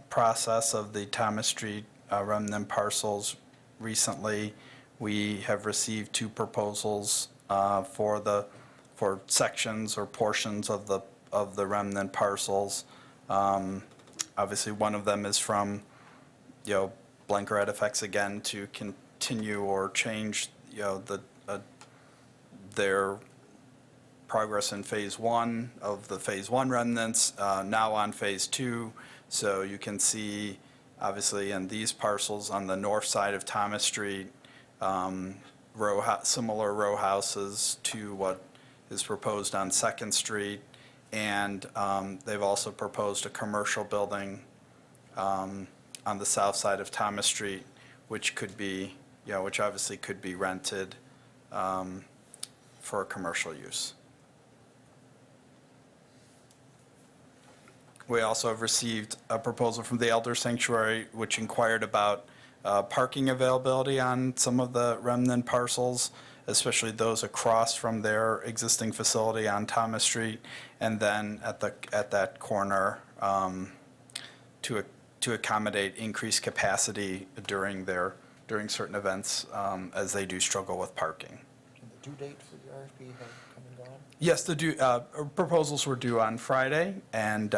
process of the Thomas Street remnant parcels recently. We have received 2 proposals for sections or portions of the remnant parcels. Obviously, one of them is from, Blanker Edifex again to continue or change, their progress in Phase 1 of the Phase 1 remnants, now on Phase 2. So you can see, obviously, in these parcels on the north side of Thomas Street, similar row houses to what is proposed on 2nd Street. And they've also proposed a commercial building on the south side of Thomas Street, which could be, which obviously could be rented for commercial use. We also have received a proposal from the Elder Sanctuary, which inquired about parking availability on some of the remnant parcels, especially those across from their existing facility on Thomas Street, and then at that corner to accommodate increased capacity during certain events as they do struggle with parking. The due date for the RFP have come and gone? Yes, the proposals were due on Friday, and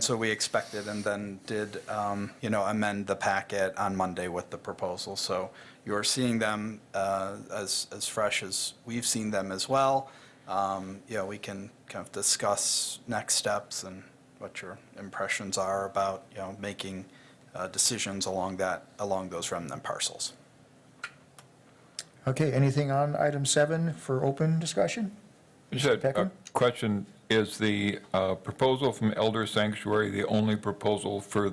so we expected and then did, amend the packet on Monday with the proposal. So you're seeing them as fresh as we've seen them as well. We can kind of discuss next steps and what your impressions are about, making decisions along those remnant parcels. Okay, anything on item 7 for open discussion? Just a Peckham? question, is the proposal from Elder Sanctuary the only proposal for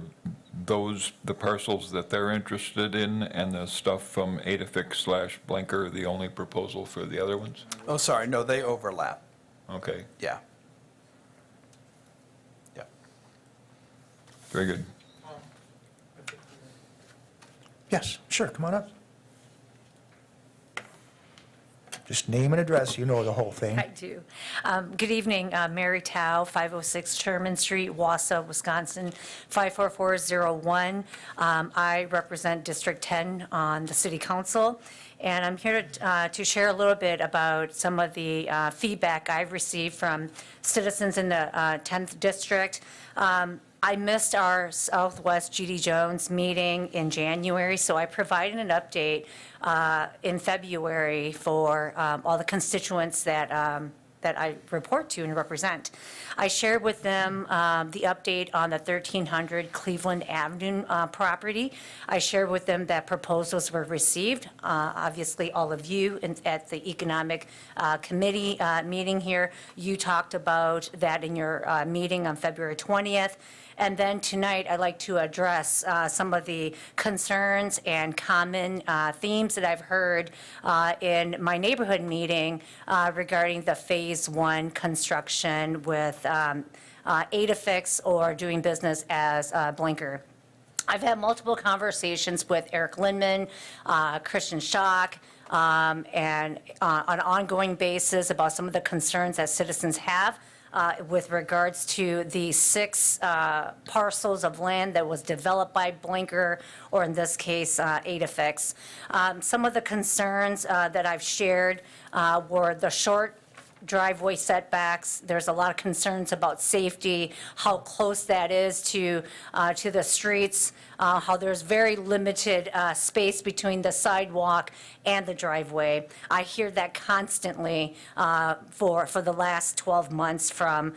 the parcels that they're interested in, and the stuff from Adafix/Blanker the only proposal for the other ones? Oh, sorry, no, they overlap. Okay, Yeah. Yeah. very good. Yes, sure, come on up. Just name and address, you know the whole thing. I do. Good evening, Mary Tao, 506 Sherman Street, Wausau, Wisconsin, 54401. I represent District 10 on the City Council, and I'm here to share a little bit about some of the feedback I've received from citizens in the 10th District. I missed our Southwest GD Jones meeting in January, so I provided an update in February for all the constituents that I report to and represent. I shared with them the update on the 1300 Cleveland Avenue property. I shared with them that proposals were received. Obviously, all of you at the Economic Committee meeting here, you talked about that in your meeting on February 20th. And then tonight, I'd like to address some of the concerns and common themes that I've heard in my neighborhood meeting regarding the Phase 1 construction with Adafix or doing business as Blinker. I've had multiple conversations with Eric Lindman, Christian Schock, and on an ongoing basis about some of the concerns that citizens have with regards to the 6 parcels of land that was developed by Blinker, or in this case, Adafix. Some of the concerns that I've shared were the short driveway setbacks. There's a lot of concerns about safety, how close that is to the streets, how there's very limited space between the sidewalk and the driveway. I hear that constantly for the last 12 months from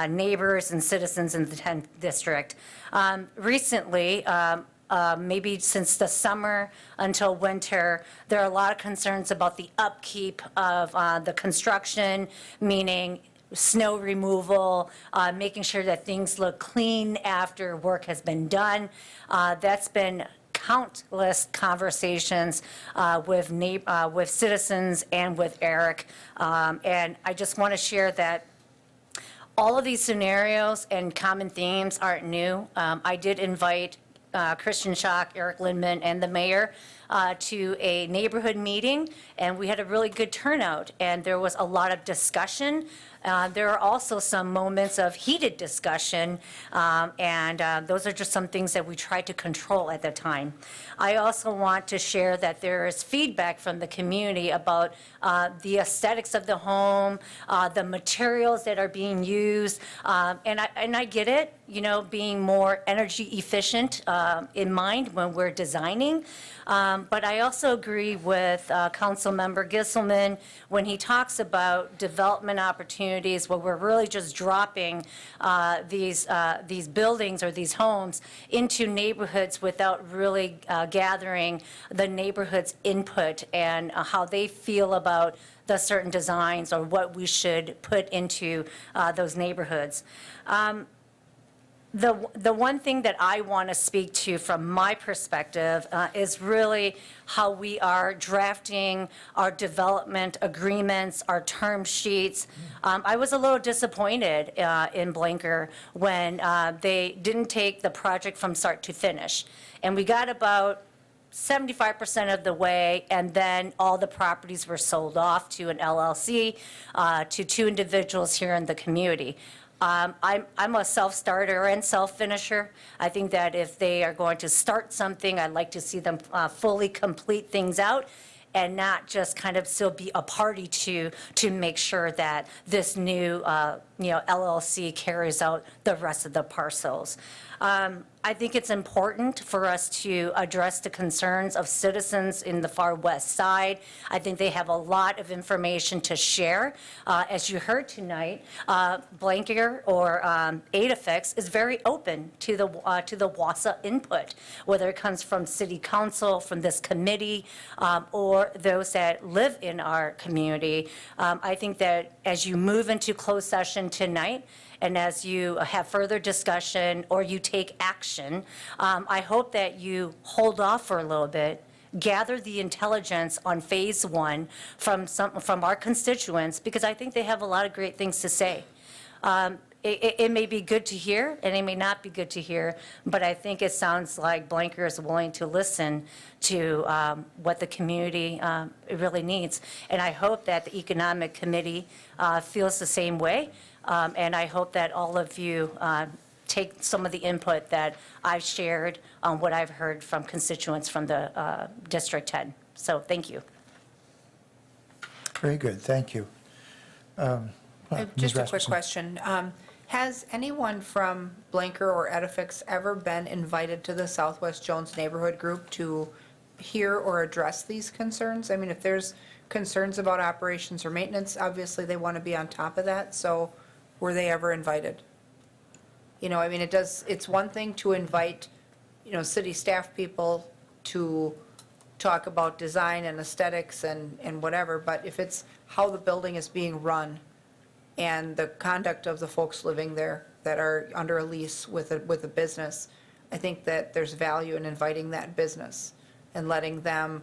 neighbors and citizens in the 10th district. Recently, maybe since the summer until winter, there are a lot of concerns about the upkeep of the construction, meaning snow removal, making sure that things look clean after work has been done. That's been countless conversations with citizens and with Eric. And I just want to share that all of these scenarios and common themes aren't new. I did invite Christian Schock, Eric Lindman, and the mayor to a neighborhood meeting, and we had a really good turnout, and there was a lot of discussion. There are also some moments of heated discussion, and those are just some things that we tried to control at the time. I also want to share that there is feedback from the community about the aesthetics of the home, the materials that are being used, and I get it, being more energy efficient in mind when we're designing. But I also agree with Councilmember Gisselman when he talks about development opportunities where we're really just dropping these buildings or these homes into neighborhoods without really gathering the neighborhood's input and how they feel about the certain designs or what we should put into those neighborhoods. The one thing that I want to speak to from my perspective is really how we are drafting our development agreements, our term sheets. I was a little disappointed in Blinker when they didn't take the project from start to finish. And we got about 75% of the way, and then all the properties were sold off to an LLC, to 2 individuals here in the community. I'm a self-starter and self-finisher. I think that if they are going to start something, I'd like to see them fully complete things out and not just kind of still be a party to make sure that this new LLC carries out the rest of the parcels. I think it's important for us to address the concerns of citizens in the far west side. I think they have a lot of information to share. As you heard tonight, Blankier or Adafix is very open to the Wausau input, whether it comes from city council, from this committee, or those that live in our community. I think that as you move into closed session tonight, and as you have further discussion or you take action, I hope that you hold off for a little bit, gather the intelligence on Phase 1 from our constituents, because I think they have a lot of great things to say. It may be good to hear, and it may not be good to hear, but I think it sounds like Blanker is willing to listen to what the community really needs. And I hope that the Economic Committee feels the same way. And I hope that all of you take some of the input that I've shared on what I've heard from constituents from the District 10. So thank you. Very good, thank you. Just a quick Rasmussen. question. Has anyone from Blanker or Edifix ever been invited to the Southwest Jones Neighborhood Group to hear or address these concerns? I mean, if there's concerns about operations or maintenance, obviously they want to be on top of that, so were they ever invited? You know, I mean, it's one thing to invite, city staff people to talk about design and aesthetics and whatever, but if it's how the building is being run and the conduct of the folks living there that are under a lease with a business, I think that there's value in inviting that business and letting them,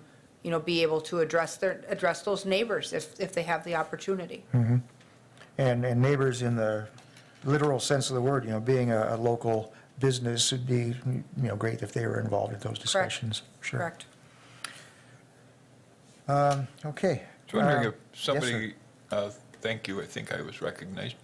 be able to address those neighbors if they have the opportunity. And neighbors in the literal sense of the word, being a local business would be, great if they were involved in those discussions. Sure. Correct. Okay. I was wondering if Yes, somebody, thank you, I think I was recognized.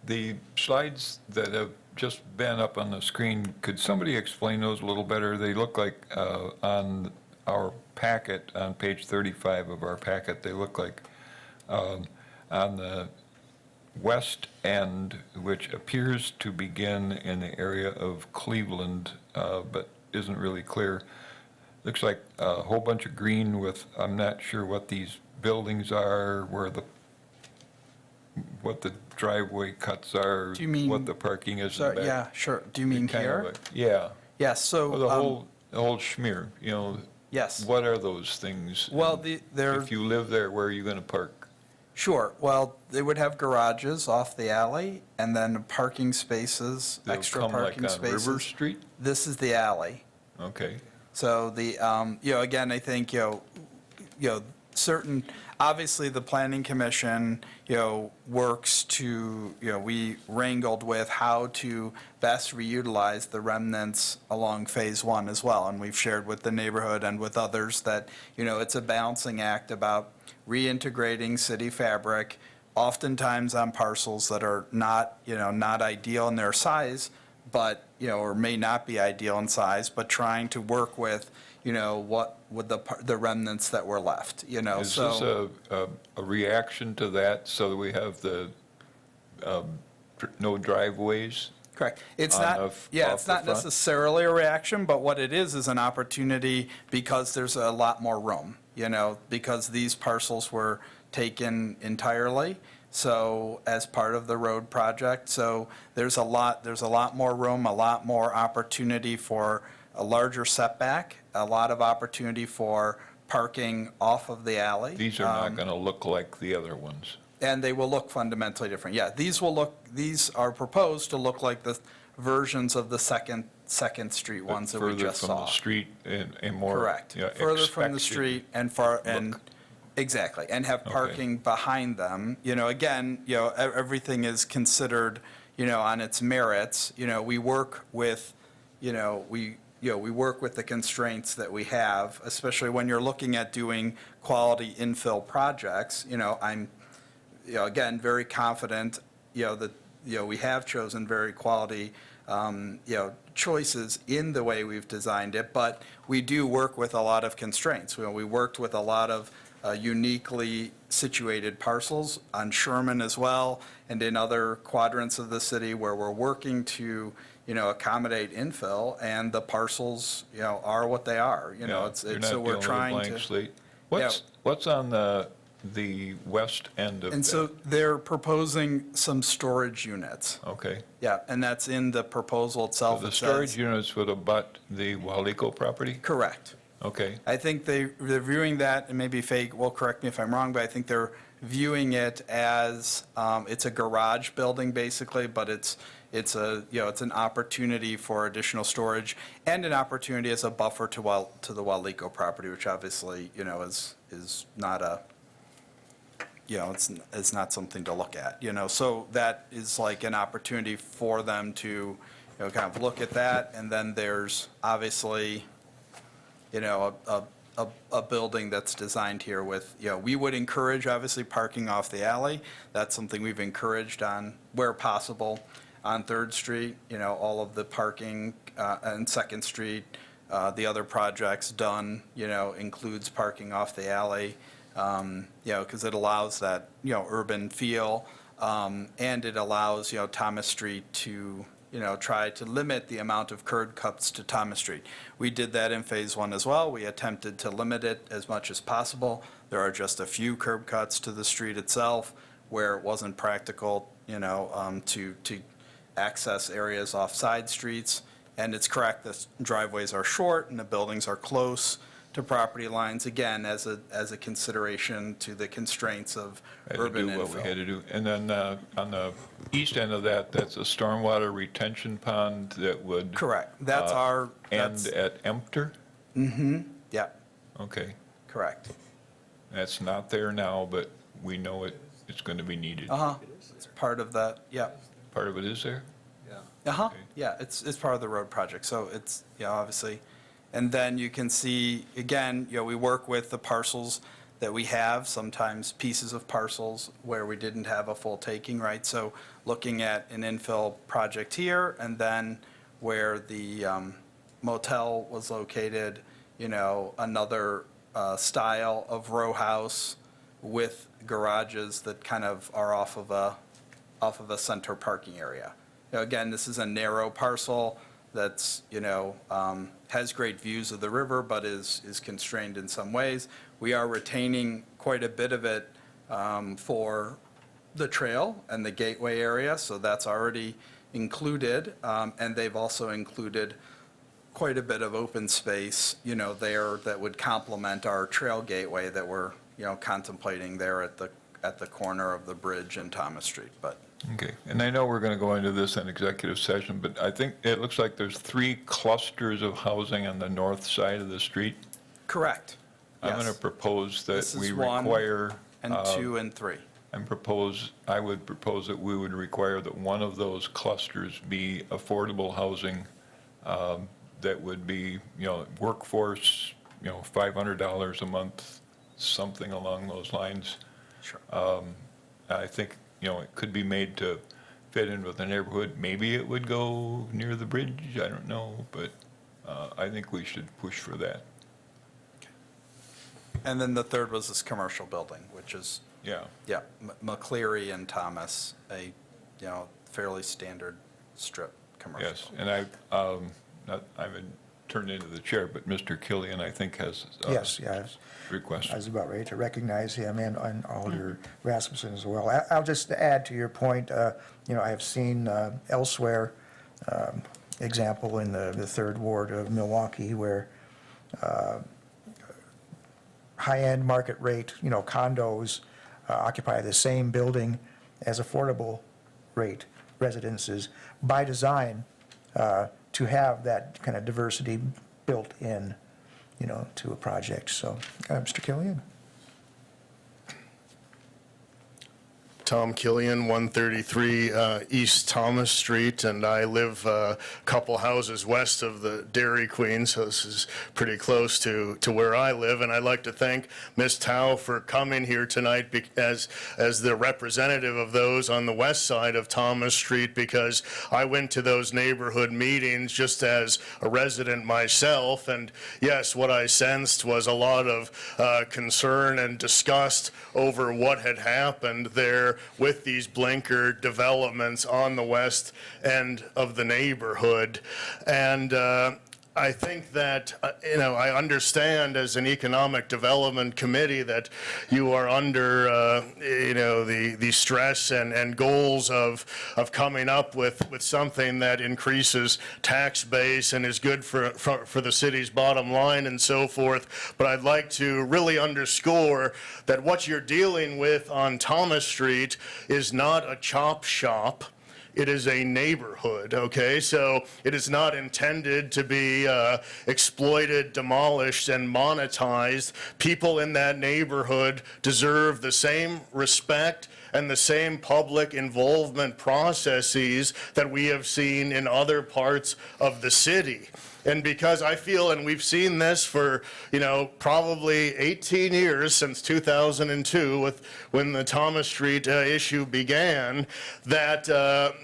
The slides that have just been up on the screen, could somebody explain those a little better? They look like on our packet, on page 35 of our packet, they look like on the west end, which appears to begin in the area of Cleveland, but isn't really clear. Looks like a whole bunch of green with, I'm not sure what these buildings are, what the driveway cuts are. Do you mean- what the parking is in the Sorry, back. yeah, sure. Do you mean Kind of here? Yeah. Yes, so. Well, the whole schmear, Yes. what are those things? Well, And they're. if you live there, where are you going to park? Sure. Well, they would have garages off the alley and then parking spaces, They'll extra come parking like on River spaces. Street? This is the alley. Okay. So again, I think, certain, obviously the planning commission, works to, we wrangled with how to best reutilize the remnants along Phase 1 as well. And we've shared with the neighborhood and with others that, it's a balancing act about reintegrating city fabric, oftentimes on parcels that are not, not ideal in their size, but, or may not be ideal in size, but trying to work with, what with the remnants that were left, Is so. this a reaction to that, so that we have the no driveways? Correct. It's on not, the- yeah, off it's the not front? necessarily a reaction, but what it is an opportunity because there's a lot more room, because these parcels were taken entirely. So as part of the road project, so there's a lot more room, a lot more opportunity for a larger setback, a lot of opportunity for parking off of the alley. These are not going to look like the other ones. And they will look fundamentally different. Yeah, these are proposed to look like the versions of the Second Street ones that we just Further from saw. the street and more. Correct. yeah, Further from the expected street and far, and, look. exactly, and have Okay. parking behind them. Again, everything is considered, on its merits. We work with, we work with the constraints that we have, especially when you're looking at doing quality infill projects. I'm, again, very confident, that, we have chosen very quality, choices in the way we've designed it, but we do work with a lot of constraints. We worked with a lot of uniquely situated parcels on Sherman as well, and in other quadrants of the city where we're working to, accommodate infill, and the parcels, are what they are. Yeah, you're So not we're dealing with a trying blank to. slate. What's on the west end of that? And so they're proposing some storage units. Okay. Yeah, and that's in the proposal So itself. the It storage says- units would abut the Walico property? Correct. Okay. I think they're viewing that, and maybe Faye will correct me if I'm wrong, but I think they're viewing it as, it's a garage building basically, but it's an opportunity for additional storage and an opportunity as a buffer to the Walico property, which obviously, is not a, it's not something to look at, So that is like an opportunity for them to, kind of look at that. And then there's obviously, a building that's designed here with, we would encourage, obviously, parking off the alley. That's something we've encouraged on, where possible, on Third Street, all of the parking on Second Street. The other projects done, includes parking off the alley, because it allows that, urban feel. And it allows, Thomas Street to, try to limit the amount of curb cuts to Thomas Street. We did that in Phase 1 as well. We attempted to limit it as much as possible. There are just a few curb cuts to the street itself where it wasn't practical, to access areas off side streets. And it's correct, the driveways are short and the buildings are close to property lines, again, as a consideration to the constraints of Had to urban do what we had infill. to do. And then on the east end of that, that's a stormwater retention pond that would. Correct. That's our, End that's, at Emptor? yeah, Okay. correct. That's not there now, but we know it's going to be needed. Uh-huh. It's part of that, yeah. Part of it is there? Uh-huh, Okay. yeah, it's part of the road project, so it's, obviously. And then you can see, again, we work with the parcels that we have, sometimes pieces of parcels where we didn't have a full taking, right? So looking at an infill project here, and then where the motel was located, another style of row house with garages that kind of are off of a center parking area. Again, this is a narrow parcel that's, has great views of the river, but is constrained in some ways. We are retaining quite a bit of it for the trail and the gateway area, so that's already included. And they've also included quite a bit of open space, there that would complement our trail gateway that we're, contemplating there at the corner of the bridge and Thomas Street, but. Okay, and I know we're going to go into this in executive session, but I think it looks like there's 3 clusters of housing on the north side of the street. Correct. I'm going to Yes. propose that This we is 1 require, and 2 and 3. I would propose that we would require that one of those clusters be affordable housing that would be, workforce, $500 a month, something along those lines. Sure. I think, it could be made to fit in with the neighborhood. Maybe it would go near the bridge, I don't know, but I think we should push for that. And then the third was this commercial building, which is, Yeah, McCleary and Thomas, a, fairly standard strip commercial. yes, and I've been turned into the chair, but Mr. Killian, I think, has Yes, request. I was about ready to recognize him and Alder Rasmussen as well. I'll just add to your point, I have seen elsewhere, example in the third ward of Milwaukee where high-end market rate, condos occupy the same building as affordable rate residences by design to have that kind of diversity built in, to a project. So, Mr. Killian? Tom Killian, 133 East Thomas Street, and I live a couple houses west of the Dairy Queen, so this is pretty close to where I live. And I'd like to thank Ms. Tao for coming here tonight as the representative of those on the west side of Thomas Street, because I went to those neighborhood meetings just as a resident myself, and yes, what I sensed was a lot of concern and disgust over what had happened there with these blinker developments on the west end of the neighborhood. And I think that, I understand as an economic development committee that you are under, the stress and goals of coming up with something that increases tax base and is good for the city's bottom line and so forth. But I'd like to really underscore that what you're dealing with on Thomas Street is not a chop shop. It is a neighborhood, okay? So it is not intended to be exploited, demolished, and monetized. People in that neighborhood deserve the same respect and the same public involvement processes that we have seen in other parts of the city. And because I feel, and we've seen this for, probably 18 years since 2002 when the Thomas Street issue began, that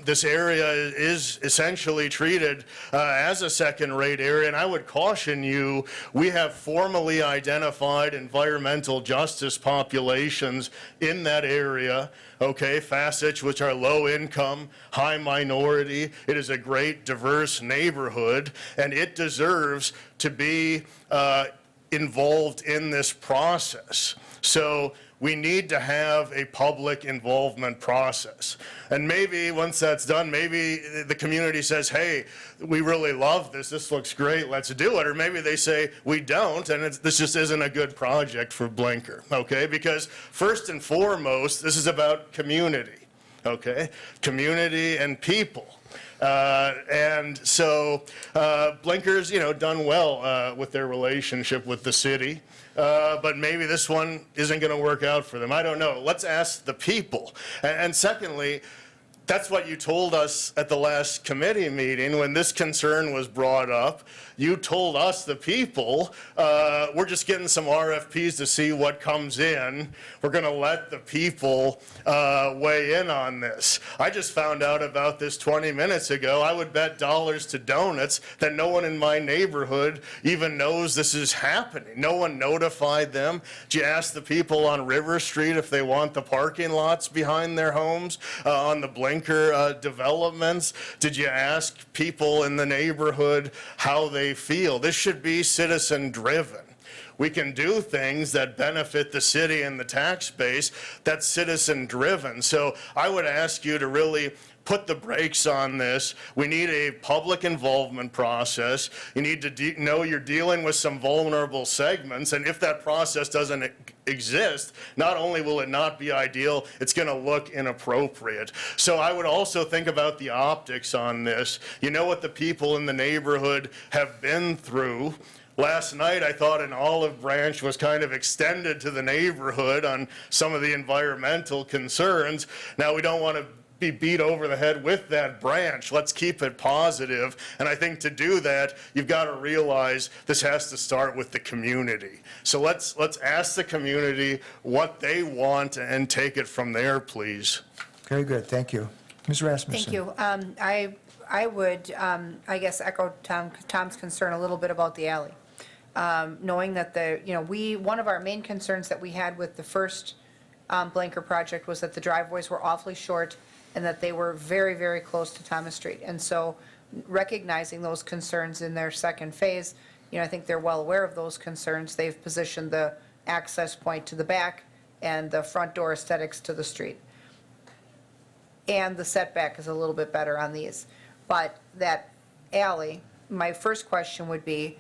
this area is essentially treated as a second-rate area, and I would caution you, we have formally identified environmental justice populations in that area, okay, Fasich, which are low income, high minority. It is a great, diverse neighborhood, and it deserves to be involved in this process. So we need to have a public involvement process. And maybe once that's done, maybe the community says, hey, we really love this, this looks great, let's do it. Or maybe they say, we don't, and this just isn't a good project for Blinker, okay? Because first and foremost, this is about community, okay? Community and people. And so Blinker's, done well with their relationship with the city. But maybe this one isn't going to work out for them. I don't know. Let's ask the people. And secondly, that's what you told us at the last committee meeting when this concern was brought up. You told us, the people, we're just getting some RFPs to see what comes in. We're going to let the people weigh in on this. I just found out about this 20 minutes ago. I would bet dollars to donuts that no one in my neighborhood even knows this is happening. No one notified them. Did you ask the people on River Street if they want the parking lots behind their homes on the Blinker developments? Did you ask people in the neighborhood how they feel? This should be citizen-driven. We can do things that benefit the city and the tax base that's citizen-driven. So I would ask you to really put the brakes on this. We need a public involvement process. You need to know you're dealing with some vulnerable segments, and if that process doesn't exist, not only will it not be ideal, it's going to look inappropriate. So I would also think about the optics on this. You know what the people in the neighborhood have been through. Last night, I thought an olive branch was kind of extended to the neighborhood on some of the environmental concerns. Now, we don't want to be beat over the head with that branch. Let's keep it positive. And I think to do that, you've got to realize this has to start with the community. So let's ask the community what they want and take it from there, please. Very good, thank you. Ms. Rasmussen? Thank you. I would, I guess, echo Tom's concern a little bit about the alley. Knowing that one of our main concerns that we had with the first Blinker project was that the driveways were awfully short and that they were very, very close to Thomas Street. And so recognizing those concerns in their second phase, I think they're well aware of those concerns. They've positioned the access point to the back and the front door aesthetics to the street. And the setback is a little bit better on these. But that alley, my first question would be,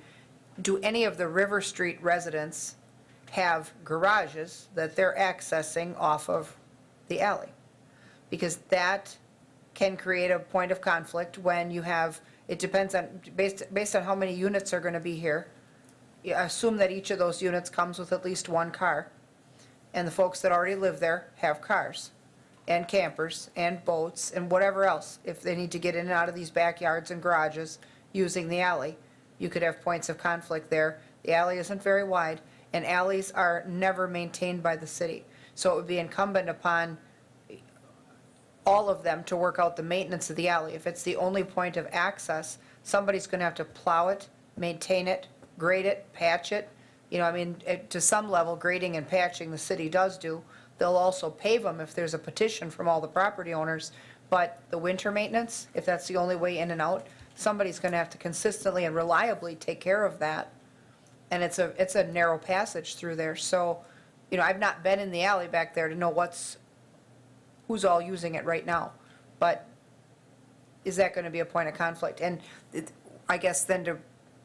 do any of the River Street residents have garages that they're accessing off of the alley? Because that can create a point of conflict when you have, it depends on, based on how many units are going to be here. You assume that each of those units comes with at least one car, and the folks that already live there have cars, and campers, and boats, and whatever else. If they need to get in and out of these backyards and garages using the alley, you could have points of conflict there. The alley isn't very wide, and alleys are never maintained by the city. So it would be incumbent upon all of them to work out the maintenance of the alley. If it's the only point of access, somebody's going to have to plow it, maintain it, grade it, patch it. To some level, grading and patching the city does do. They'll also pave them if there's a petition from all the property owners. But the winter maintenance, if that's the only way in and out, somebody's going to have to consistently and reliably take care of that. And it's a narrow passage through there. So, I've not been in the alley back there to know who's all using it right now. But is that going to be a point of conflict? And I guess then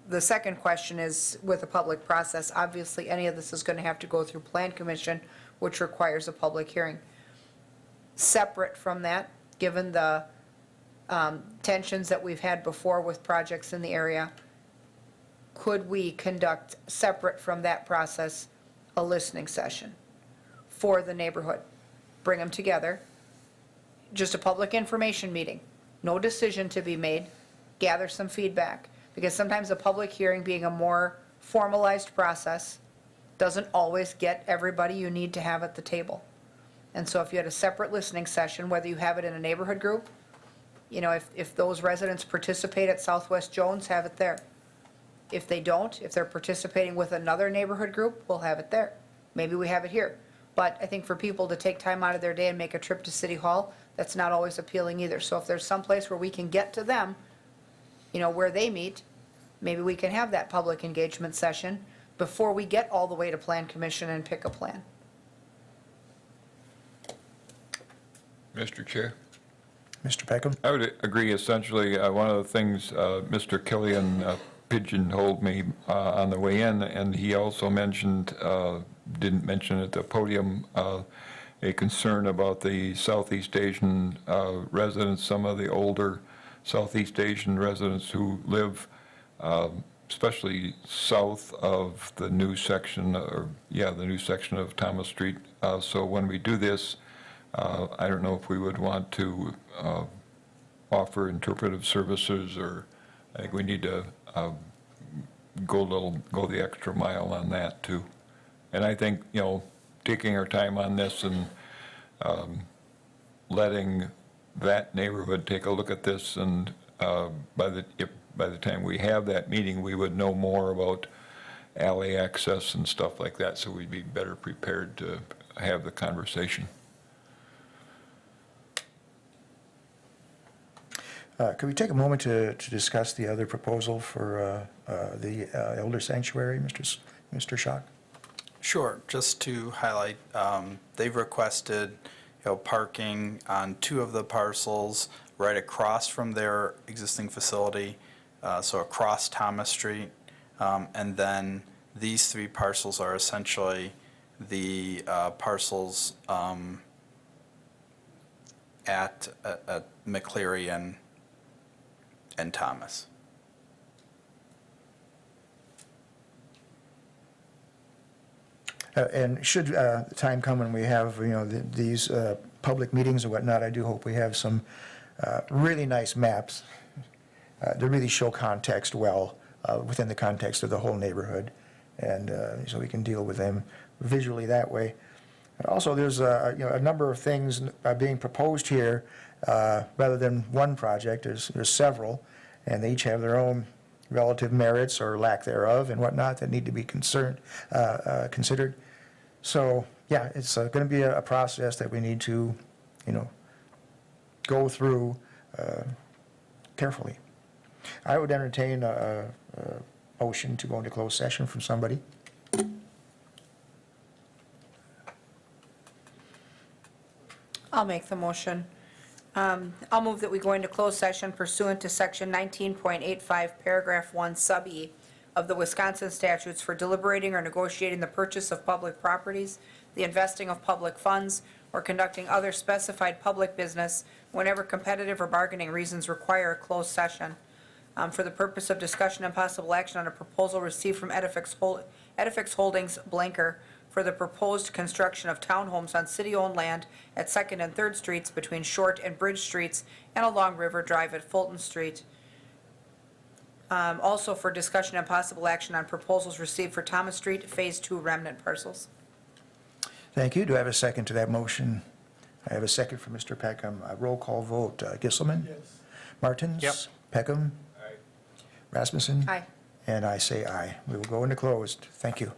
the second question is, with a public process, obviously any of this is going to have to go through Plan Commission, which requires a public hearing. Separate from that, given the tensions that we've had before with projects in the area, could we conduct, separate from that process, a listening session for the neighborhood? Bring them together, just a public information meeting, no decision to be made, gather some feedback. Because sometimes a public hearing, being a more formalized process, doesn't always get everybody you need to have at the table. And so if you had a separate listening session, whether you have it in a neighborhood group, You know, if those residents participate at Southwest Jones, have it there. If they don't, if they're participating with another neighborhood group, we'll have it there. Maybe we have it here. But I think for people to take time out of their day and make a trip to City Hall, that's not always appealing either. So if there's some place where we can get to them, you know, where they meet, maybe we can have that public engagement session before we get all the way to Plan Commission and pick a plan. Mr. Chair? Mr. Peckham? I would agree essentially. One of the things Mr. Killian pigeonholed me on the way in, and he also mentioned, didn't mention at the podium, a concern about the Southeast Asian residents, some of the older Southeast Asian residents who live especially south of the new section, the new section of Thomas Street. So when we do this, I don't know if we would want to offer interpretive services, or I think we need to go the extra mile on that too. And I think, you know, taking our time on this and letting that neighborhood take a look at this, and by the time we have that meeting, we would know more about alley access and stuff like that, so we'd be better prepared to have the conversation. Could we take a moment to discuss the other proposal for the Elder Sanctuary, Mr. Schock? Sure, just to highlight, they've requested, parking on 2 of the parcels right across from their existing facility, so across Thomas Street. And then these 3 parcels are essentially the parcels at McCleary and Thomas. And should the time come when we have, these public meetings and whatnot, I do hope we have some really nice maps that really show context well within the context of the whole neighborhood, and so we can deal with them visually that way. Also, there's a number of things being proposed here, rather than one project. There's several, and they each have their own relative merits or lack thereof and whatnot that need to be considered. So, yeah, it's going to be a process that we need to, go through carefully. I would entertain a motion to go into closed session from somebody. I'll make the motion. I'll move that we go into closed session pursuant to Section 19.85, Paragraph 1, Sub E of the Wisconsin statutes for deliberating or negotiating the purchase of public properties, the investing of public funds, or conducting other specified public business whenever competitive or bargaining reasons require a closed session, for the purpose of discussion and possible action on a proposal received from Edifix Holdings Blanker for the proposed construction of townhomes on city-owned land at 2nd and 3rd Streets between Short and Bridge Streets and along River Drive at Fulton Street. Also for discussion and possible action on proposals received for Thomas Street Phase 2 remnant parcels. Thank you. Do I have a second to that motion? I have a second from Mr. Peckham. A roll call vote. Gisselman? Yes. Martins? Yep. Peckham? Aye. Rasmussen? Aye. And I say aye. We will go into closed. Thank you.